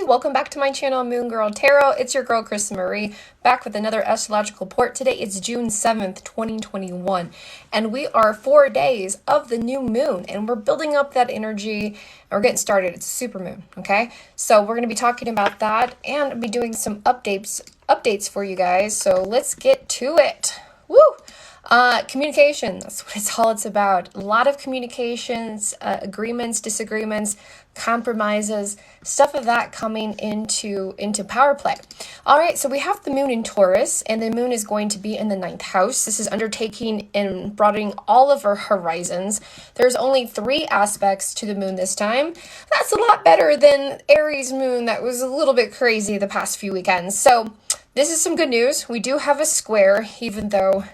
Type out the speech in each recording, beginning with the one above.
welcome back to my channel, Moon Girl Tarot. It's your girl, Krista Marie, back with another astrological report. Today is June 7th, 2021, and we are 4 days of the new moon, and we're building up that energy, and we're getting started. It's a super moon, okay? So we're going to be talking about that, and be doing some updates for you guys, so let's get to it. Woo! Communication, that's what it's about. A lot of communications, agreements, disagreements, compromises, stuff of that coming into power play. All right, so we have the moon in Taurus, and the moon is going to be in the 9th house. This is undertaking and broadening all of our horizons. There's only 3 aspects to the moon this time. That's a lot better than Aries moon that was a little bit crazy the past few weekends. So this is some good news. We do have a square, even though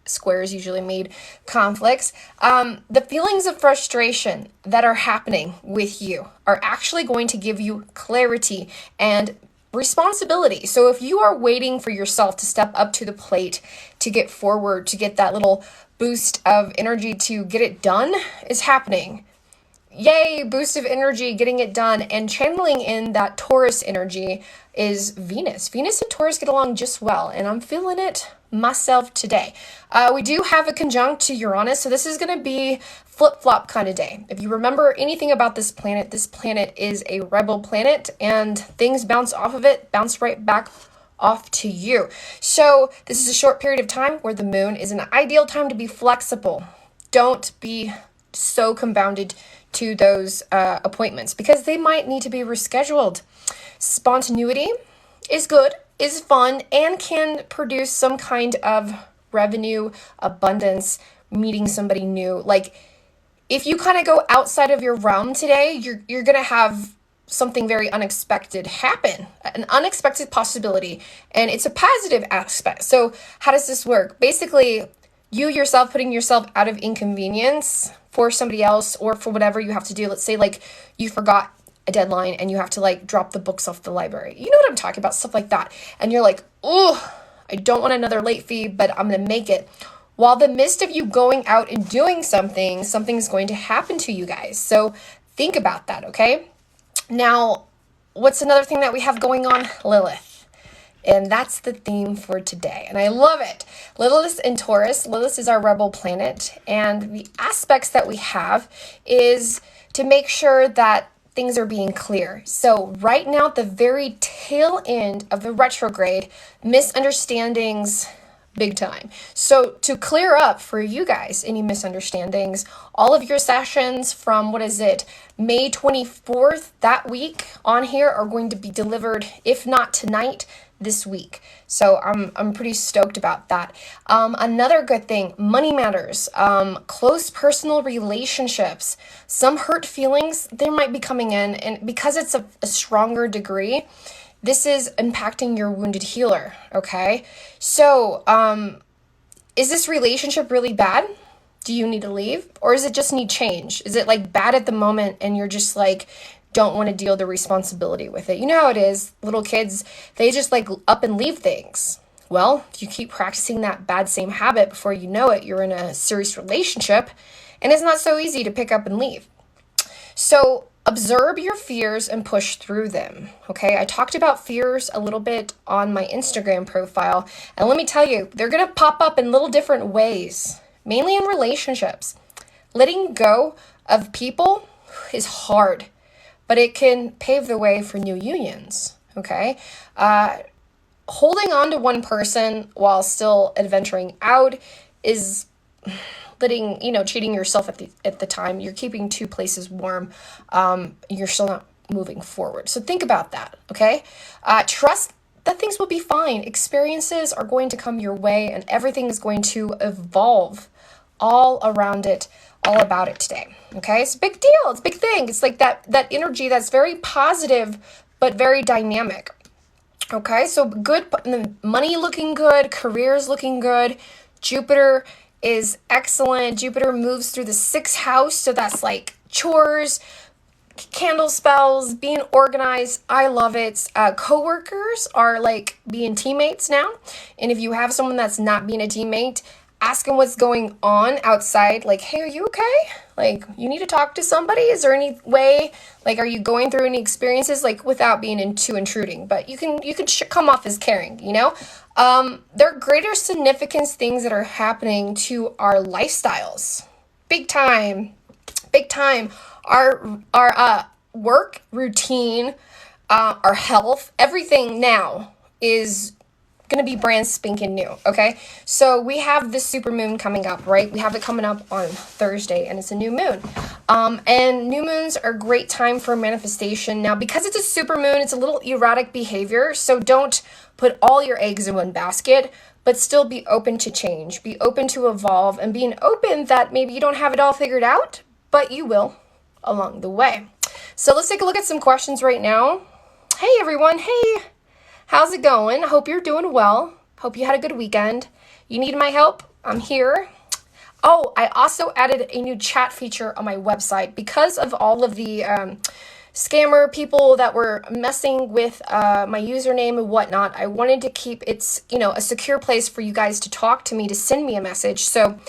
squares usually mean conflicts. The feelings of frustration that are happening with you are actually going to give you clarity and responsibility. So if you are waiting for yourself to step up to the plate, to get forward, to get that little boost of energy to get it done, is happening. Yay, boost of energy, getting it done, and channeling in that Taurus energy is Venus. Venus and Taurus get along just well, and I'm feeling it myself today. We do have a conjunct to Uranus, so this is going to be flip-flop kind of day. If you remember anything about this planet is a rebel planet, and things bounce off of it, bounce right back off to you. So this is a short period of time where the moon is an ideal time to be flexible. Don't be so confounded to those appointments because they might need to be rescheduled. Spontaneity is good, is fun, and can produce some kind of revenue, abundance, meeting somebody new. Like if you kind of go outside of your realm today, you're going to have something very unexpected happen, an unexpected possibility, and it's a positive aspect. So how does this work? Basically, you yourself putting yourself out of inconvenience for somebody else or for whatever you have to do. Let's say like you forgot a deadline and you have to like drop the books off the library. You know what I'm talking about, stuff like that. And you're like, oh, I don't want another late fee, but I'm going to make it. While the midst of you going out and doing something, something's going to happen to you guys. So think about that, okay? Now, what's another thing that we have going on? Lilith. And that's the theme for today. And I love it. Lilith in Taurus. Lilith is our rebel planet. And the aspects that we have is to make sure that things are being clear. So right now, at the very tail end of the retrograde, misunderstandings big time. So to clear up for you guys any misunderstandings, all of your sessions from May 24th, that week on here are going to be delivered, if not tonight, this week. So I'm pretty stoked about that. Another good thing, money matters, close personal relationships, some hurt feelings, they might be coming in, and because it's a stronger degree, this is impacting your wounded healer, okay? So, is this relationship really bad? Do you need to leave? Or is it just need change? Is it like bad at the moment and you're just like, don't want to deal the responsibility with it? You know how it is, little kids, they just like up and leave things. Well, if you keep practicing that bad same habit, before you know it, you're in a serious relationship and it's not so easy to pick up and leave. So observe your fears and push through them, okay? I talked about fears a little bit on my Instagram profile, and let me tell you, they're going to pop up in little different ways, mainly in relationships. Letting go of people is hard, but it can pave the way for new unions, okay? Holding on to one person while still adventuring out is cheating yourself at the time. You're keeping 2 places warm. You're still not moving forward. So think about that, okay? Trust that things will be fine. Experiences are going to come your way and everything is going to evolve all around it, all about it today, okay? It's a big deal. It's a big thing. It's like that energy that's very positive but very dynamic, okay? So good, money looking good, careers looking good, Jupiter is excellent. Jupiter moves through the 6th house, so that's like chores, candle spells, being organized. I love it. Coworkers are like being teammates now, and if you have someone that's not being a teammate, ask them what's going on outside. Like, hey, are you okay? Like, you need to talk to somebody? Is there any way, like, are you going through any experiences, like, without being too intruding? But you can come off as caring, you know? There are greater significance things that are happening to our lifestyles. Big time. Big time. Our work routine, our health, everything now is going to be brand spanking new. Okay, so we have this super moon coming up, right? We have it coming up on Thursday, and it's a new moon. And new moons are a great time for manifestation. Now, because it's a super moon, it's a little erratic behavior, so don't put all your eggs in one basket, but still be open to change, be open to evolve, and being open that maybe you don't have it all figured out, but you will along the way. So let's take a look at some questions right now. Hey everyone, hey, how's it going? Hope you're doing well. Hope you had a good weekend. You need my help? I'm here. Oh, I also added a new chat feature on my website because of all of the scammer people that were messing with my username and whatnot. I wanted to keep it, a secure place for you guys to talk to me, to send me a message. So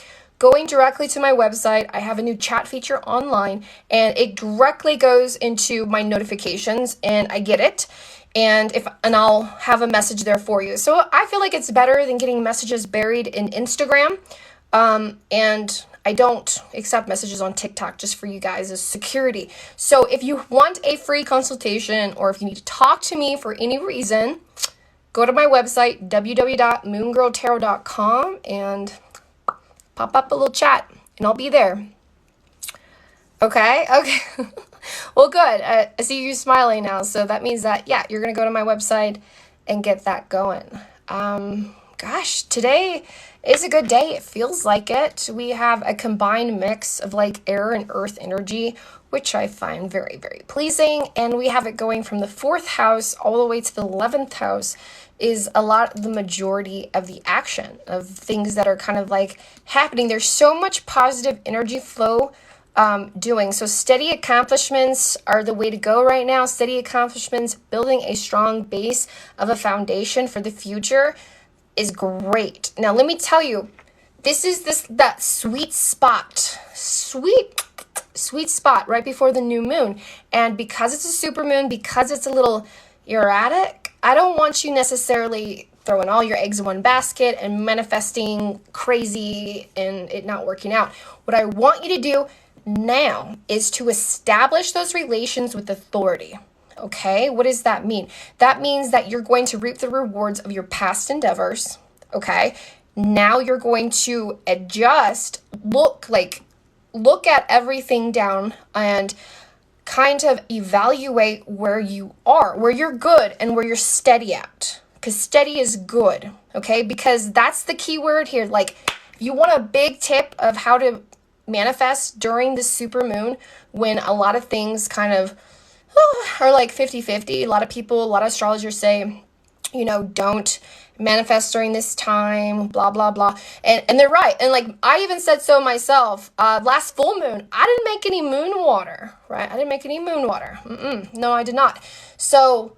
going directly to my website, I have a new chat feature online, and it directly goes into my notifications, and I get it. And I'll have a message there for you. So I feel like it's better than getting messages buried in Instagram. And I don't accept messages on TikTok, just for you guys as security. So if you want a free consultation, or if you need to talk to me for any reason, go to my website, www.moongirltarot.com, and pop up a little chat, and I'll be there. Okay. Well, good. I see you smiling now, so that means that, yeah, you're going to go to my website and get that going. Gosh, today is a good day. It feels like it. We have a combined mix of like air and earth energy, which I find very, very pleasing. And we have it going from the 4th house all the way to the 11th house, is the majority of the action of things that are kind of like happening. There's so much positive energy flow doing. So steady accomplishments are the way to go right now. Steady accomplishments, building a strong base of a foundation for the future is great. Now, let me tell you, this is that sweet spot right before the new moon. And because it's a super moon, because it's a little erratic, I don't want you necessarily throwing all your eggs in one basket and manifesting crazy and it not working out. What I want you to do now is to establish those relations with authority. Okay, what does that mean? That means that you're going to reap the rewards of your past endeavors. Okay, now you're going to adjust, look at everything down and kind of evaluate where you are, where you're good and where you're steady at. Because steady is good, okay? Because that's the key word here. Like, you want a big tip of how to manifest during the super moon, when a lot of things kind of are like 50-50. A lot of astrologers say, don't manifest during this time, blah, blah, blah. And they're right. And like, I even said so myself, last full moon, I didn't make any moon water, right? I didn't make any moon water. No, I did not. So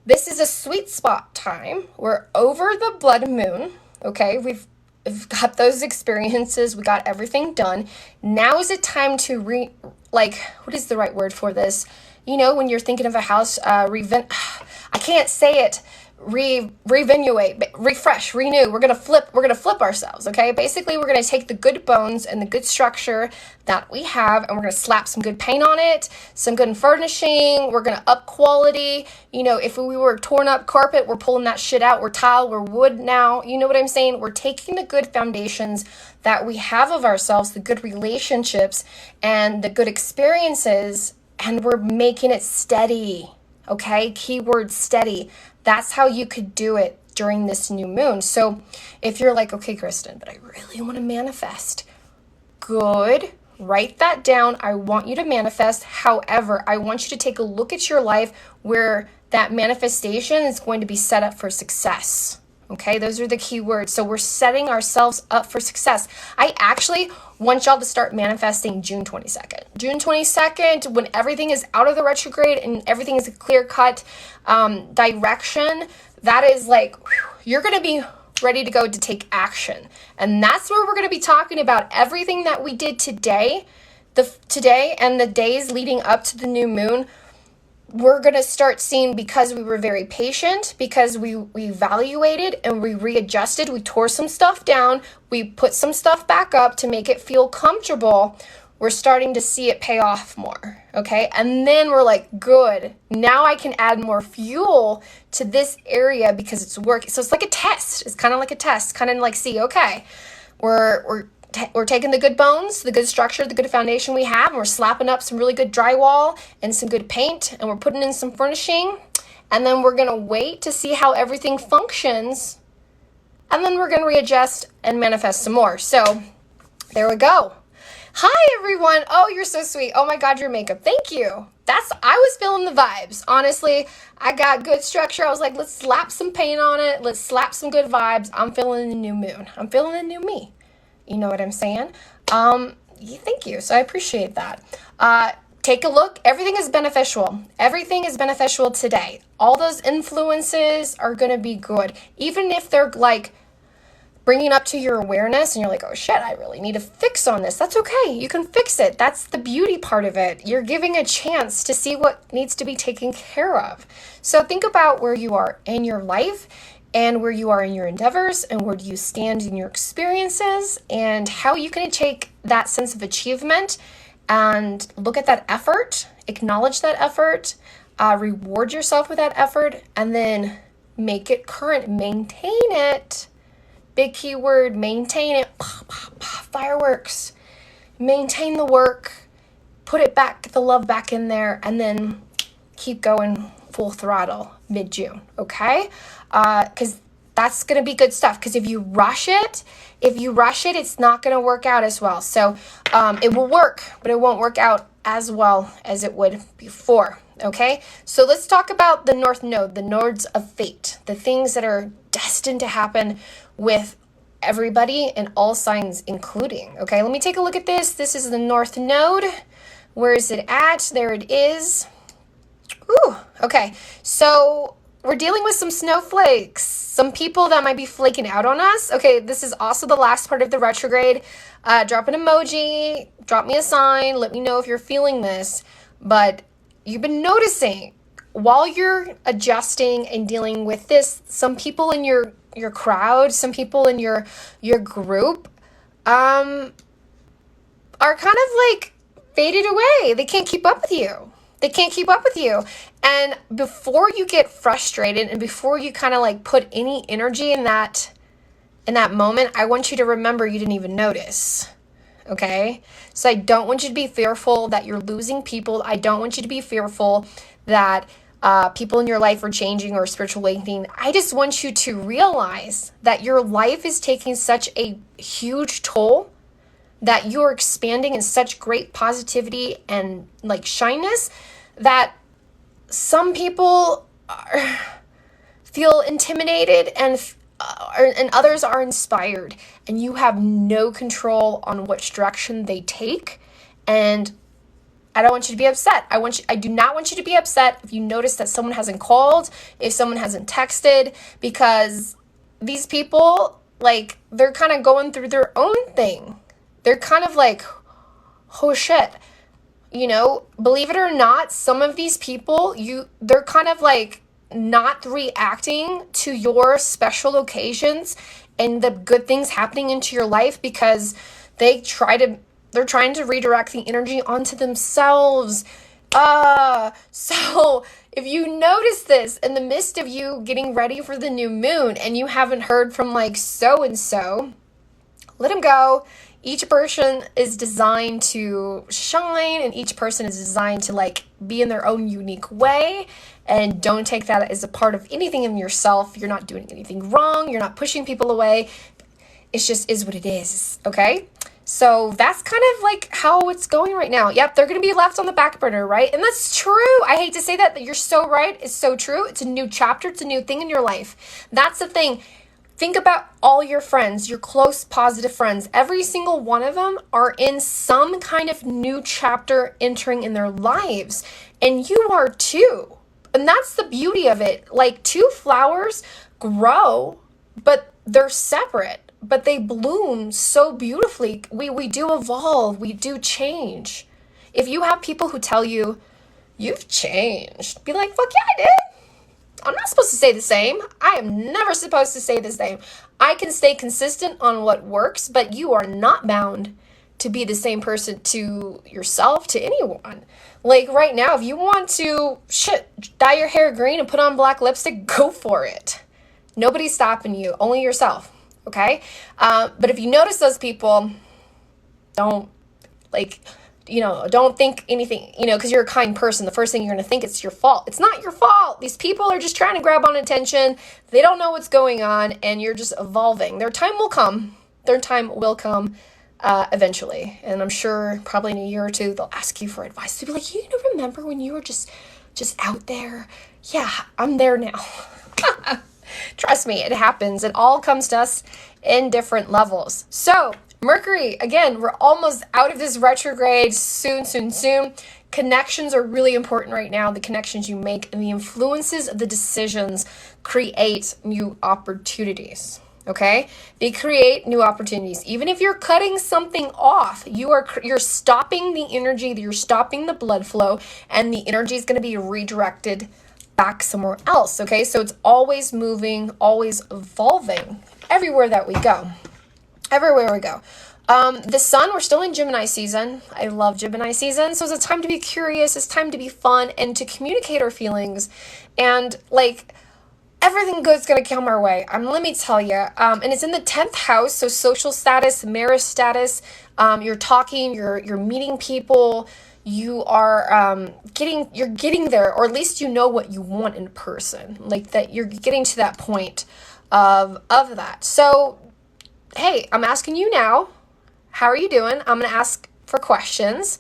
this is a sweet spot time. We're over the blood moon. Okay. We've got those experiences. We got everything done. Now is it time to what is the right word for this? When you're thinking of a house, I can't say it. Revenuate, refresh, renew. We're gonna flip ourselves. Okay, basically we're gonna take the good bones and the good structure that we have, and we're gonna slap some good paint on it, some good furnishing. We're gonna up quality. If we were torn up carpet, we're pulling that shit out. We're tile, we're wood now. You know what I'm saying? We're taking the good foundations that we have of ourselves, the good relationships and the good experiences, and we're making it steady. Okay, keyword steady. That's how you could do it during this new moon. So if you're like, okay, Kristen, but I really want to manifest. Good. Write that down. I want you to manifest. However, I want you to take a look at your life where that manifestation is going to be set up for success. Okay, those are the key words. So we're setting ourselves up for success. I actually want y'all to start manifesting June 22nd. June 22nd, when everything is out of the retrograde and everything is a clear-cut direction, that is like, you're going to be ready to go to take action. And that's where we're going to be talking about everything that we did today. today and the days leading up to the new moon, we're going to start seeing, because we were very patient, because we evaluated and we readjusted, we tore some stuff down, we put some stuff back up to make it feel comfortable. We're starting to see it pay off more, okay? And then we're like, good, now I can add more fuel to this area because it's working. So it's like a test. It's kind of like a test, kind of like, see, okay, we're taking the good bones, the good structure, the good foundation we have, and we're slapping up some really good drywall and some good paint, and we're putting in some furnishing, and then we're going to wait to see how everything functions, and then we're going to readjust and manifest some more. So there we go. Hi, everyone. Oh, you're so sweet. Oh, my God, your makeup. Thank you. I was feeling the vibes. Honestly, I got good structure. I was like, let's slap some paint on it. Let's slap some good vibes. I'm feeling the new moon. I'm feeling the new me. You know what I'm saying? Thank you. So I appreciate that. Take a look. Everything is beneficial. Everything is beneficial today. All those influences are going to be good. Even if they're like bringing up to your awareness and you're like, oh shit, I really need to fix on this. That's okay. You can fix it. That's the beauty part of it. You're giving a chance to see what needs to be taken care of. So think about where you are in your life and where you are in your endeavors, and where do you stand in your experiences, and how you can take that sense of achievement and look at that effort, acknowledge that effort, reward yourself with that effort, and then make it current, maintain it. Big key word, maintain it. Fireworks. Maintain the work, put it back, get the love back in there, and then keep going full throttle mid-June, okay? Because that's going to be good stuff. Because if you rush it, it's not going to work out as well. So it will work, but it won't work out as well as it would before, okay? So let's talk about the North Node, the nodes of fate, the things that are destined to happen with everybody and all signs including, okay? Let me take a look at this. This is the North Node. Where is it at? There it is. Ooh, okay. So we're dealing with some snowflakes, some people that might be flaking out on us. Okay, this is also the last part of the retrograde. Drop an emoji, drop me a sign, let me know if you're feeling this. But you've been noticing while you're adjusting and dealing with this, some people in your crowd, some people in your group are kind of like faded away. They can't keep up with you. And before you get frustrated and before you kind of like put any energy in that moment, I want you to remember you didn't even notice. Okay? So I don't want you to be fearful that you're losing people. I don't want you to be fearful that people in your life are changing or spiritual awakening. I just want you to realize that your life is taking such a huge toll, that you're expanding in such great positivity and like shyness, that some people feel intimidated and others are inspired, and you have no control on which direction they take. And I don't want you to be upset. I do not want you to be upset if you notice that someone hasn't called, if someone hasn't texted, because these people, like, they're kind of going through their own thing. They're kind of like, oh shit. You know, believe it or not, some of these people, they're kind of like not reacting to your special occasions and the good things happening into your life because they're trying to redirect the energy onto themselves. So if you notice this in the midst of you getting ready for the new moon and you haven't heard from like so-and-so, let them go. Each person is designed to shine, and each person is designed to like be in their own unique way. And don't take that as a part of anything in yourself. You're not doing anything wrong. You're not pushing people away. It just is what it is, okay? So that's kind of like how it's going right now. Yep, they're going to be left on the back burner, right? And that's true. I hate to say that, but you're so right. It's so true. It's a new chapter. It's a new thing in your life. That's the thing. Think about all your friends, your close, positive friends. Every single one of them are in some kind of new chapter entering in their lives. And you are too. And that's the beauty of it. Like, two flowers grow, but they're separate. But they bloom so beautifully. We do evolve. We do change. If you have people who tell you, you've changed, be like, fuck yeah, I did. I'm not supposed to say the same. I am never supposed to say the same. I can stay consistent on what works, but you are not bound to be the same person to yourself, to anyone. Like right now, if you want to, dye your hair green and put on black lipstick, go for it. Nobody's stopping you, only yourself, okay? But if you notice those people, don't, don't think anything, because you're a kind person. The first thing you're going to think it's your fault. It's not your fault. These people are just trying to grab on attention. They don't know what's going on, and you're just evolving. Their time will come. Eventually. And I'm sure probably in a year or two, they'll ask you for advice. They'll be like, remember when you were just out there? Yeah, I'm there now. Trust me, it happens. It all comes to us in different levels. So Mercury, again, we're almost out of this retrograde soon. Connections are really important right now. The connections you make and the influences of the decisions create new opportunities. Okay? They create new opportunities. Even if you're cutting something off, you're stopping the energy, you're stopping the blood flow, and the energy is going to be redirected back somewhere else. Okay? So it's always moving, always evolving everywhere that we go. Everywhere we go. The sun, we're still in Gemini season. I love Gemini season. So it's a time to be curious. It's time to be fun and to communicate our feelings. And everything good's going to come our way. Let me tell you. And it's in the 10th house. So social status, marriage status. You're talking, you're meeting people. You are you're getting there, or at least you know what you want in person. Like that you're getting to that point of that. So hey, I'm asking you now, how are you doing? I'm going to ask for questions.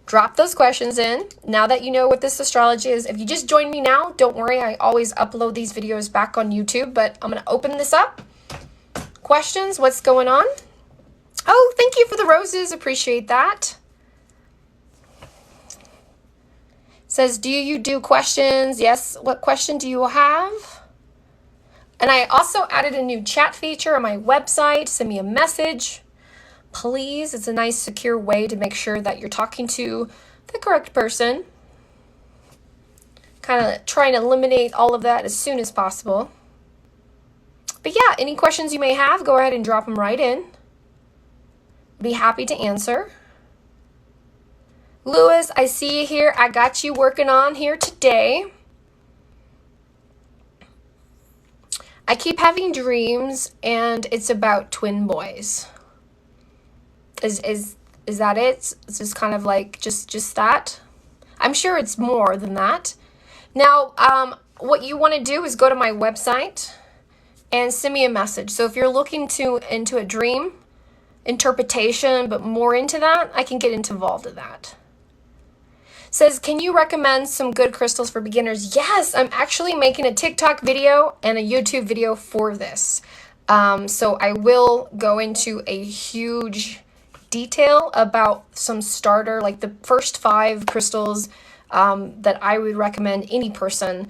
Drop those questions in. Now that you know what this astrology is, if you just joined me now, don't worry. I always upload these videos back on YouTube, but I'm going to open this up. Questions, what's going on? Oh, thank you for the roses. Appreciate that. Says, do you do questions? Yes. What question do you have? And I also added a new chat feature on my website. Send me a message, please. It's a nice, secure way to make sure that you're talking to the correct person. Kind of trying to eliminate all of that as soon as possible. But yeah, any questions you may have, go ahead and drop them right in. Be happy to answer. Lewis, I see you here. I got you working on here today. I keep having dreams, and it's about twin boys. Is that it? It's just kind of like just that? I'm sure it's more than that. Now, what you want to do is go to my website and send me a message. So if you're looking into a dream interpretation, but more into that, I can get involved in that. Says, can you recommend some good crystals for beginners? Yes, I'm actually making a TikTok video and a YouTube video for this. So I will go into a huge detail about some starter, like the first 5 crystals that I would recommend any person,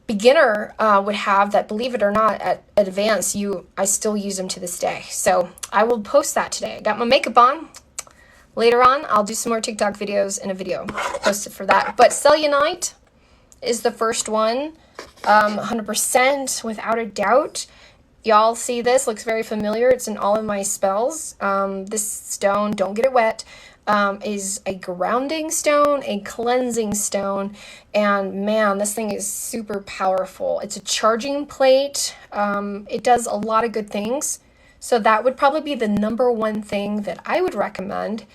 beginner, would have that, believe it or not, at advanced, I still use them to this day. So I will post that today. I got my makeup on. Later on, I'll do some more TikTok videos and a video posted for that. But Selenite is the first one, 100%, without a doubt. Y'all see this, looks very familiar. It's in all of my spells. This stone, don't get it wet, is a grounding stone, a cleansing stone. And man, this thing is super powerful. It's a charging plate. It does a lot of good things. So that would probably be the number one thing that I would recommend,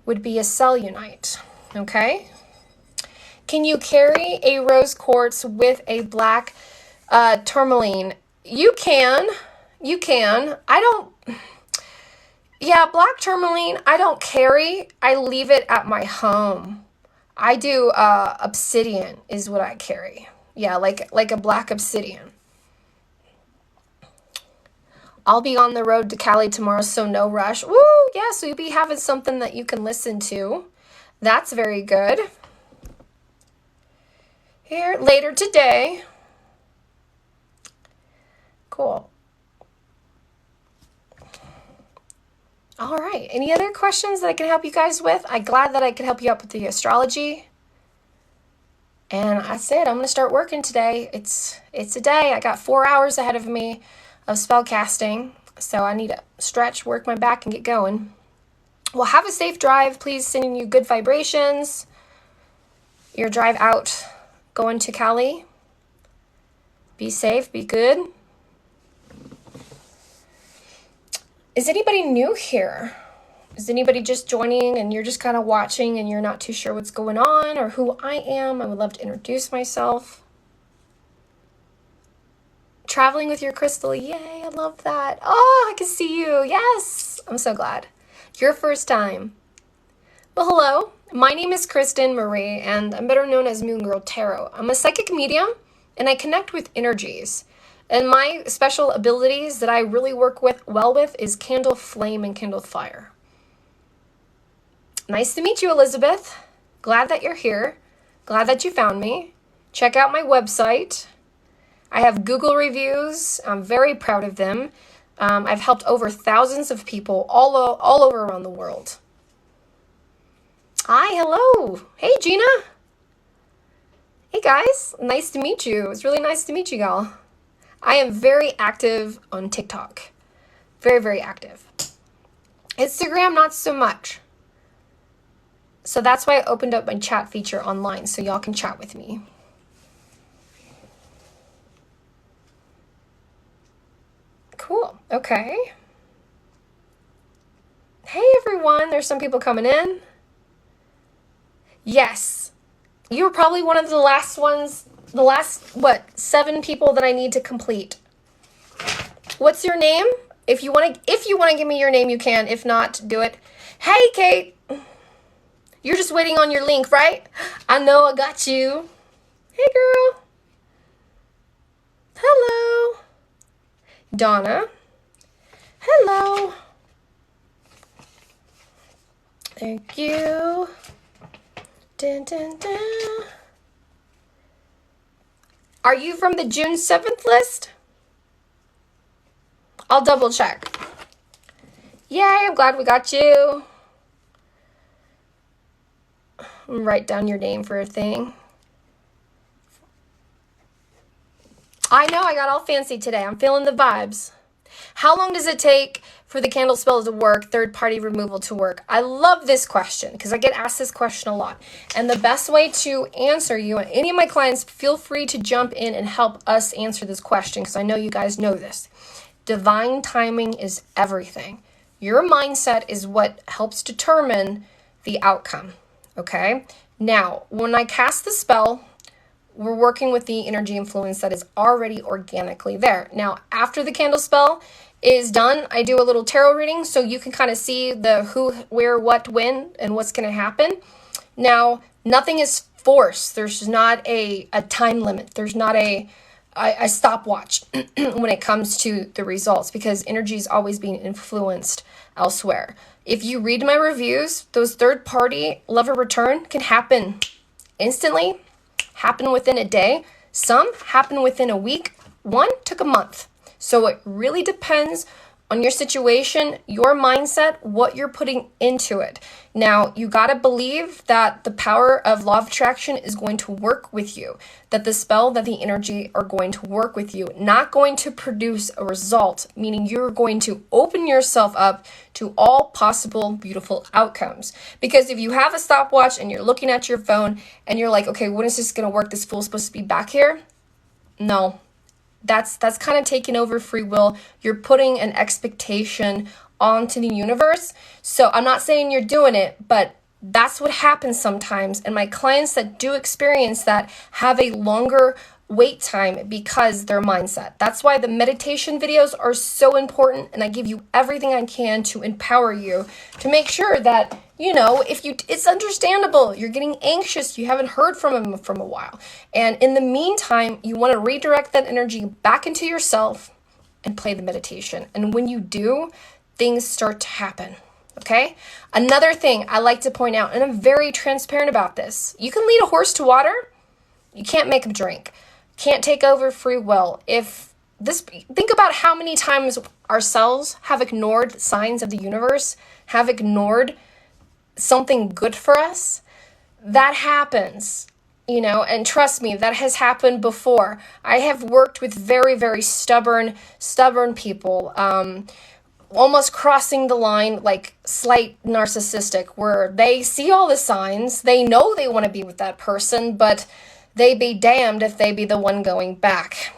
would be a Selenite, okay? Can you carry a rose quartz with a black tourmaline? You can. Black tourmaline, I don't carry. I leave it at my home. I do obsidian is what I carry. Yeah, like a black obsidian. I'll be on the road to Cali tomorrow, so no rush. Woo! Yeah, so you'll be having something that you can listen to. That's very good. Here, later today. Cool. All right. Any other questions that I can help you guys with? I'm glad that I could help you out with the astrology. And that's it. I'm going to start working today. It's a day. I got 4 hours ahead of me of spell casting. So I need to stretch, work my back, and get going. Well, have a safe drive. Please sending you good vibrations. Your drive out going to Cali. Be safe. Be good. Is anybody new here? Is anybody just joining and you're just kind of watching and you're not too sure what's going on or who I am? I would love to introduce myself. Traveling with your crystal. Yay, I love that. Oh, I can see you. Yes, I'm so glad. Your first time. Well, hello. My name is Kristen Marie and I'm better known as Moon Girl Tarot. I'm a psychic medium and I connect with energies. And my special abilities that I really work well with is candle flame and candle fire. Nice to meet you, Elizabeth. Glad that you're here. Glad that you found me. Check out my website. I have Google reviews. I'm very proud of them. I've helped over thousands of people all over around the world. Hi, hello. Hey, Gina. Hey, guys. Nice to meet you. It's really nice to meet you, y'all. I am very active on TikTok. Very, very active. Instagram, not so much. So that's why I opened up my chat feature online so y'all can chat with me. Cool. Okay. Hey, everyone. There's some people coming in. Yes. You were probably one of the last ones. The last, 7 people that I need to complete. What's your name? If you want to give me your name, you can. If not, do it. Hey, Kate. You're just waiting on your link, right? I know I got you. Hey, girl. Hello. Donna. Hello. Thank you. Dun, dun, dun. Are you from the June 7th list? I'll double check. Yay, I'm glad we got you. Write down your name for a thing. I know, I got all fancy today. I'm feeling the vibes. How long does it take for the candle spell to work, third-party removal to work? I love this question because I get asked this question a lot. And the best way to answer you, and any of my clients, feel free to jump in and help us answer this question because I know you guys know this. Divine timing is everything. Your mindset is what helps determine the outcome, okay? Now, when I cast the spell, we're working with the energy influence that is already organically there. Now, after the candle spell is done, I do a little tarot reading so you can kind of see the who, where, what, when, and what's going to happen. Now, nothing is forced. There's not a time limit. There's not a stopwatch when it comes to the results because energy is always being influenced elsewhere. If you read my reviews, those third-party love or return can happen instantly, happen within a day. Some happen within a week. One took a month. So it really depends on your situation, your mindset, what you're putting into it. Now, you got to believe that the power of law of attraction is going to work with you, that the spell, that the energy are going to work with you, not going to produce a result, meaning you're going to open yourself up to all possible beautiful outcomes. Because if you have a stopwatch and you're looking at your phone and you're like, okay, when is this going to work? This fool's supposed to be back here. No. That's kind of taking over free will. You're putting an expectation onto the universe. So I'm not saying you're doing it, but that's what happens sometimes. And my clients that do experience that have a longer wait time because their mindset. That's why the meditation videos are so important. And I give you everything I can to empower you to make sure that, it's understandable. You're getting anxious. You haven't heard from him from a while. And in the meantime, you want to redirect that energy back into yourself and play the meditation. And when you do, things start to happen. Okay? Another thing I like to point out, and I'm very transparent about this. You can lead a horse to water. You can't make him drink. Can't take over free will. Think about how many times ourselves have ignored signs of the universe, have ignored something good for us, that happens, and trust me, that has happened before. I have worked with very, very stubborn people, almost crossing the line, like slight narcissistic, where they see all the signs, they know they want to be with that person, but they be damned if they be the one going back.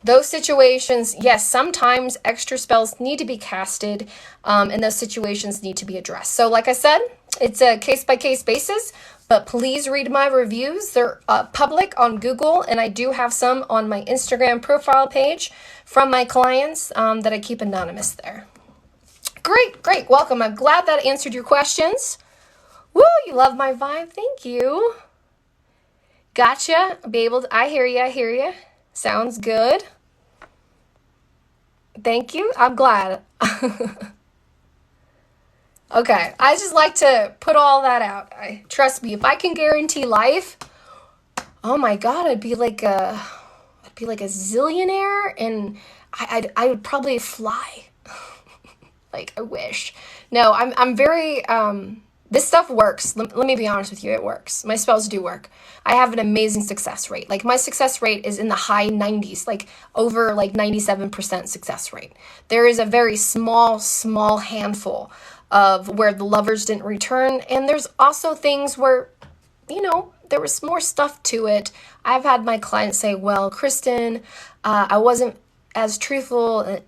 Those situations, yes, sometimes extra spells need to be casted, and those situations need to be addressed. So like I said, it's a case-by-case basis, but please read my reviews. They're public on Google, and I do have some on my Instagram profile page from my clients that I keep anonymous there. Great. Welcome. I'm glad that answered your questions. Woo, you love my vibe. Thank you. Gotcha. I hear you. Sounds good. Thank you. I'm glad. Okay. I just like to put all that out. Trust me, if I can guarantee life, oh my God, I'd be like a zillionaire, and I would probably fly. Like, I wish. No, I'm very, this stuff works. Let me be honest with you. It works. My spells do work. I have an amazing success rate. Like, my success rate is in the high 90s, like over like 97% success rate. There is a very small handful of where the lovers didn't return. And there's also things where, there was more stuff to it. I've had my clients say, well, Kristen, I wasn't as truthful.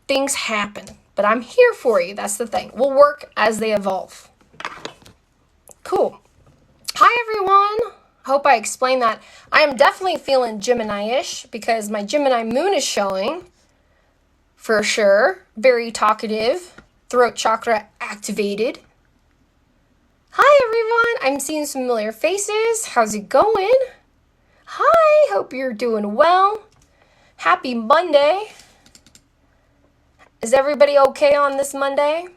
Things happen. But I'm here for you. That's the thing. We'll work as they evolve. Cool. Hi, everyone. Hope I explained that. I am definitely feeling Gemini-ish because my Gemini moon is showing. For sure. Very talkative. Throat chakra activated. Hi, everyone. I'm seeing some familiar faces. How's it going? Hi. Hope you're doing well. Happy Monday. Is everybody okay on this Monday?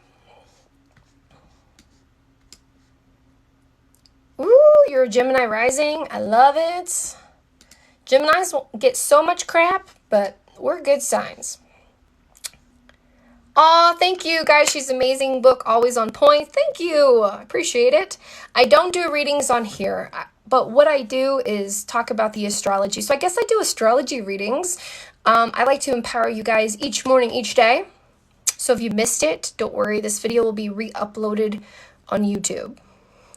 Ooh, you're a Gemini rising. I love it. Geminis get so much crap, but we're good signs. Aw, thank you, guys. She's amazing book, always on point. Thank you. I appreciate it. I don't do readings on here, but what I do is talk about the astrology. So I guess I do astrology readings. I like to empower you guys each morning, each day. So if you missed it, don't worry. This video will be re-uploaded on YouTube.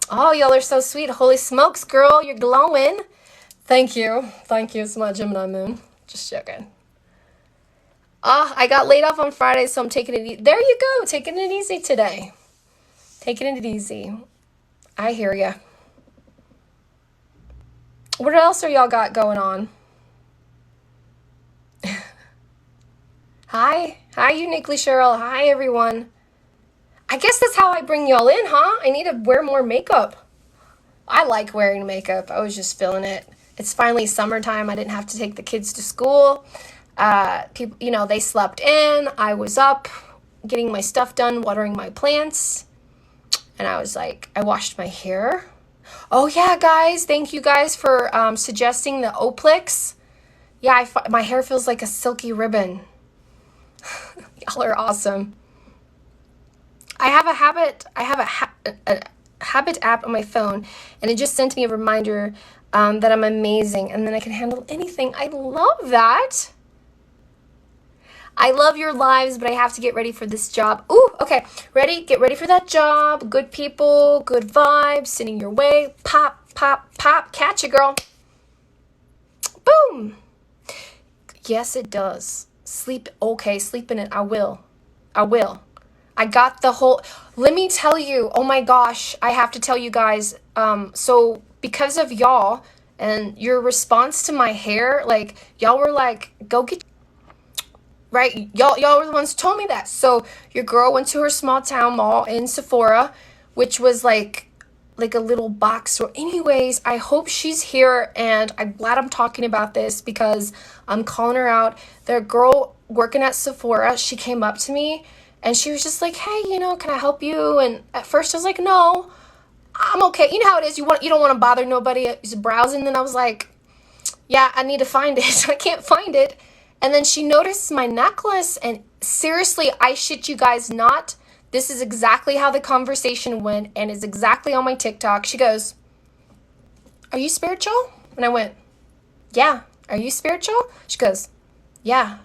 Oh, y'all are so sweet. Holy smokes, girl. You're glowing. Thank you. It's my Gemini moon. Just joking. I got laid off on Friday, so I'm taking it easy. There you go. Taking it easy today. Taking it easy. I hear ya. What else are y'all got going on? Hi, uniquely Cheryl. Hi, everyone. I guess that's how I bring y'all in, huh? I need to wear more makeup. I like wearing makeup. I was just feeling it. It's finally summertime. I didn't have to take the kids to school. People, they slept in. I was up getting my stuff done, watering my plants. And I was like, I washed my hair. Oh, yeah, guys. Thank you guys for suggesting the Oplex. Yeah, my hair feels like a silky ribbon. Y'all are awesome. I have a habit app on my phone, and it just sent me a reminder that I'm amazing, and then I can handle anything. I love that. I love your lives, but I have to get ready for this job. Ooh, okay. Ready? Get ready for that job. Good people, good vibes, sending your way. Pop, pop, pop. Catch it, girl. Boom. Yes, it does. Sleep in it. I will. I got the whole, let me tell you, oh my gosh, I have to tell you guys, so because of y'all and your response to my hair, like, y'all were like, go get, right? Y'all were the ones who told me that. So your girl went to her small town mall in Sephora, which was like a little box store. Anyways, I hope she's here, and I'm glad I'm talking about this because I'm calling her out. The girl working at Sephora, she came up to me and she was just like, hey, can I help you? And at first I was like, no, I'm okay. You know how it is. You don't want to bother nobody. I was browsing, and I was like, yeah, I need to find it. I can't find it. And then she noticed my necklace, and seriously, I shit you guys not, this is exactly how the conversation went and is exactly on my TikTok. She goes, "Are you spiritual?" And I went, "Yeah." "Are you spiritual?" She goes, "Yeah."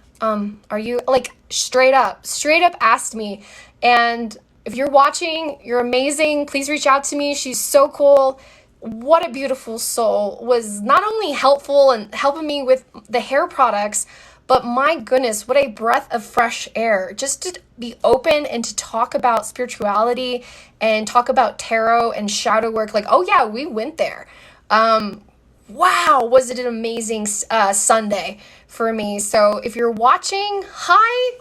Are you, like, straight up asked me. And if you're watching, you're amazing. Please reach out to me. She's so cool. What a beautiful soul. Was not only helpful and helping me with the hair products, but my goodness, what a breath of fresh air. Just to be open and to talk about spirituality and talk about tarot and shadow work. Like, oh yeah, we went there. Wow, was it an amazing Sunday for me. So if you're watching, hi,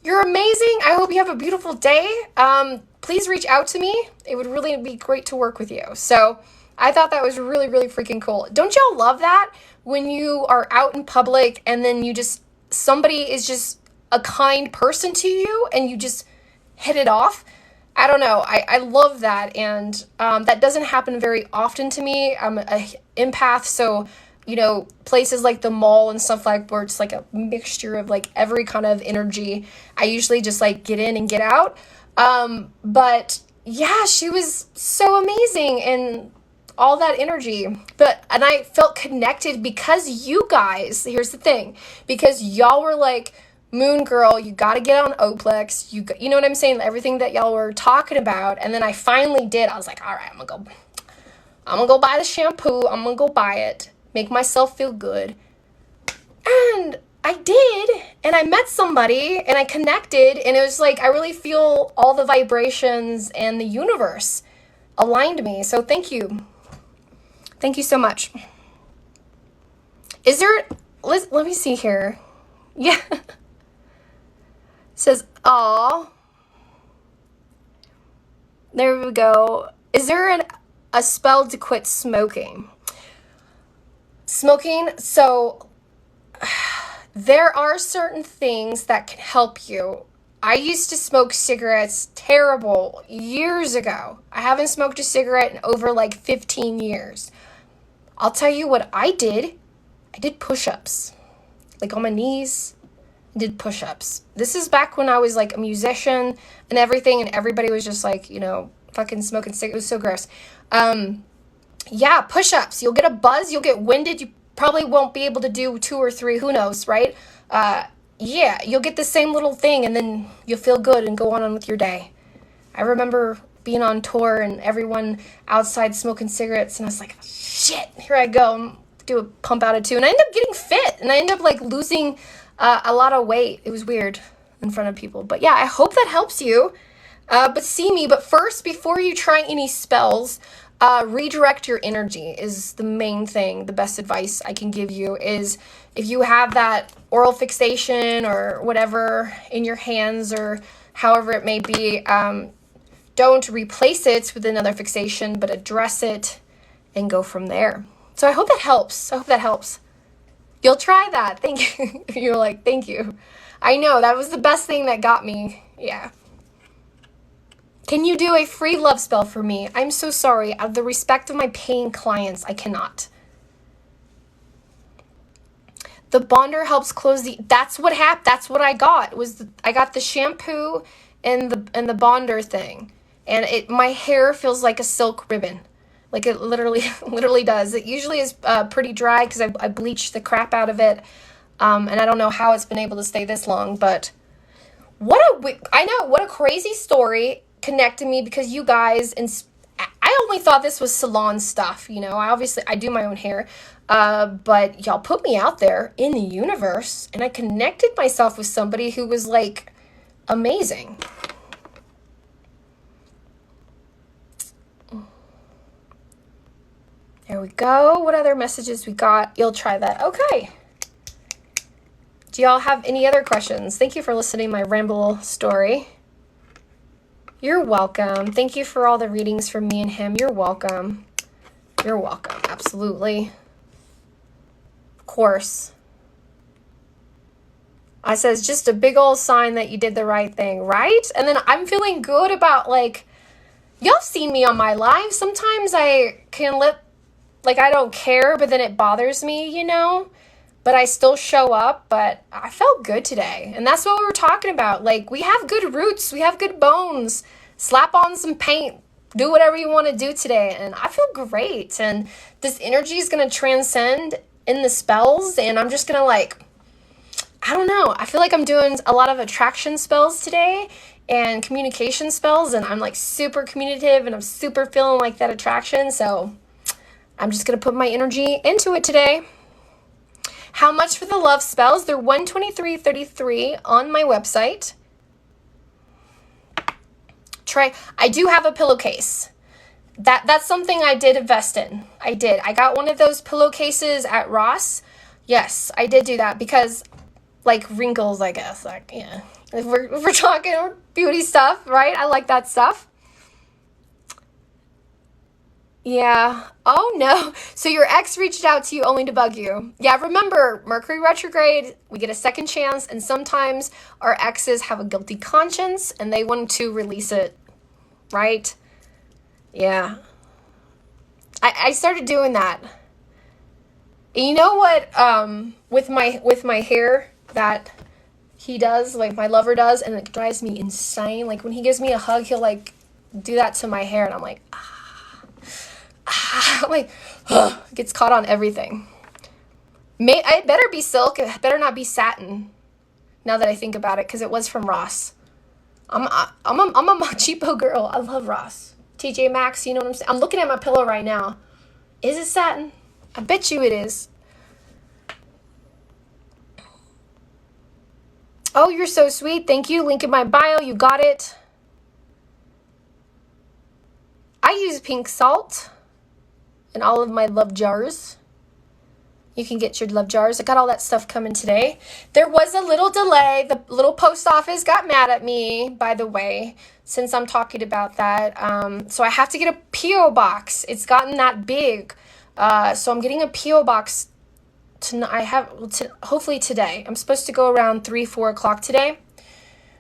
you're amazing. I hope you have a beautiful day. Please reach out to me. It would really be great to work with you. So I thought that was really, really freaking cool. Don't y'all love that? When you are out in public and then somebody is just a kind person to you and you just hit it off. I don't know. I love that. And that doesn't happen very often to me. I'm an empath, so, places like the mall and stuff like where it's like a mixture of like every kind of energy, I usually just like get in and get out. But yeah, she was so amazing and all that energy. And I felt connected because you guys, here's the thing, because y'all were like, "Moon girl, you got to get on Oplex." You know what I'm saying? Everything that y'all were talking about. And then I finally did. I was like, all right, I'm going to go buy the shampoo. I'm going to go buy it. Make myself feel good. And I did. And I met somebody and I connected. And it was like, I really feel all the vibrations and the universe aligned me. So thank you. Thank you so much. Let me see here. Yeah. Says, "Aw." There we go. Is there a spell to quit smoking? So there are certain things that can help you. I used to smoke cigarettes, terrible, years ago. I haven't smoked a cigarette in over like 15 years. I'll tell you what I did. I did push-ups, like on my knees. Did push-ups. This is back when I was like a musician and everything, and everybody was just like, fucking smoking cigarettes. It was so gross. Yeah, push-ups. You'll get a buzz, you'll get winded, you probably won't be able to do 2 or 3, who knows, right? Yeah, you'll get the same little thing and then you'll feel good and go on with your day. I remember being on tour and everyone outside smoking cigarettes, and I was like, shit, here I go, do a pump out of 2, and I ended up getting fit, and I ended up like losing a lot of weight. It was weird in front of people. But yeah, I hope that helps you. But see me. But first, before you try any spells, redirect your energy is the main thing. The best advice I can give you is if you have that oral fixation or whatever in your hands or however it may be, don't replace it with another fixation, but address it and go from there. So I hope that helps. You'll try that. Thank you. You're like, thank you. I know, that was the best thing that got me. Yeah. Can you do a free love spell for me? I'm so sorry. Out of the respect of my paying clients, I cannot. The bonder helps close that's what happened. That's what I got. I got the shampoo and the bonder thing. And my hair feels like a silk ribbon. Like it literally does. It usually is pretty dry because I bleached the crap out of it. And I don't know how it's been able to stay this long, but what a crazy story connected me because you guys, and I only thought this was salon stuff, I do my own hair, but y'all put me out there in the universe and I connected myself with somebody who was like amazing. There we go. What other messages we got? You'll try that. Okay. Do y'all have any other questions? Thank you for listening to my ramble story. You're welcome. Thank you for all the readings from me and him. You're welcome. You're welcome. Absolutely. Of course. I says, just a big old sign that you did the right thing, right? And then I'm feeling good about, like, y'all seen me on my live. Sometimes I can I don't care, but then it bothers me, but I still show up. But I felt good today. And that's what we were talking about. Like, we have good roots. We have good bones. Slap on some paint. Do whatever you want to do today. And I feel great. And this energy is going to transcend in the spells. And I'm just going to like, I don't know. I feel like I'm doing a lot of attraction spells today and communication spells. And I'm like super communicative and I'm super feeling like that attraction. So I'm just going to put my energy into it today. How much for the love spells? They're $123.33 on my website. I do have a pillowcase. That's something I did invest in. I did. I got one of those pillowcases at Ross. Yes, I did do that because, like, wrinkles, I guess. Like, yeah. If we're talking beauty stuff, right? I like that stuff. Yeah. Oh, no. So your ex reached out to you only to bug you. Yeah, remember, Mercury retrograde, we get a second chance, and sometimes our exes have a guilty conscience, and they want to release it, right? Yeah. I started doing that. And you know what, with my hair that he does, like my lover does, and it drives me insane. Like when he gives me a hug, he'll like do that to my hair, and I'm like, I'm like, gets caught on everything. It better be silk. It better not be satin. Now that I think about it, because it was from Ross. I'm a cheapo girl. I love Ross. TJ Maxx, you know what I'm saying? I'm looking at my pillow right now. Is it satin? I bet you it is. Oh, you're so sweet. Thank you. Link in my bio. You got it. I use pink salt in all of my love jars. You can get your love jars. I got all that stuff coming today. There was a little delay. The little post office got mad at me, by the way, since I'm talking about that. So I have to get a P.O. box. It's gotten that big. So I'm getting a P.O. box hopefully today. I'm supposed to go around 3-4 o'clock today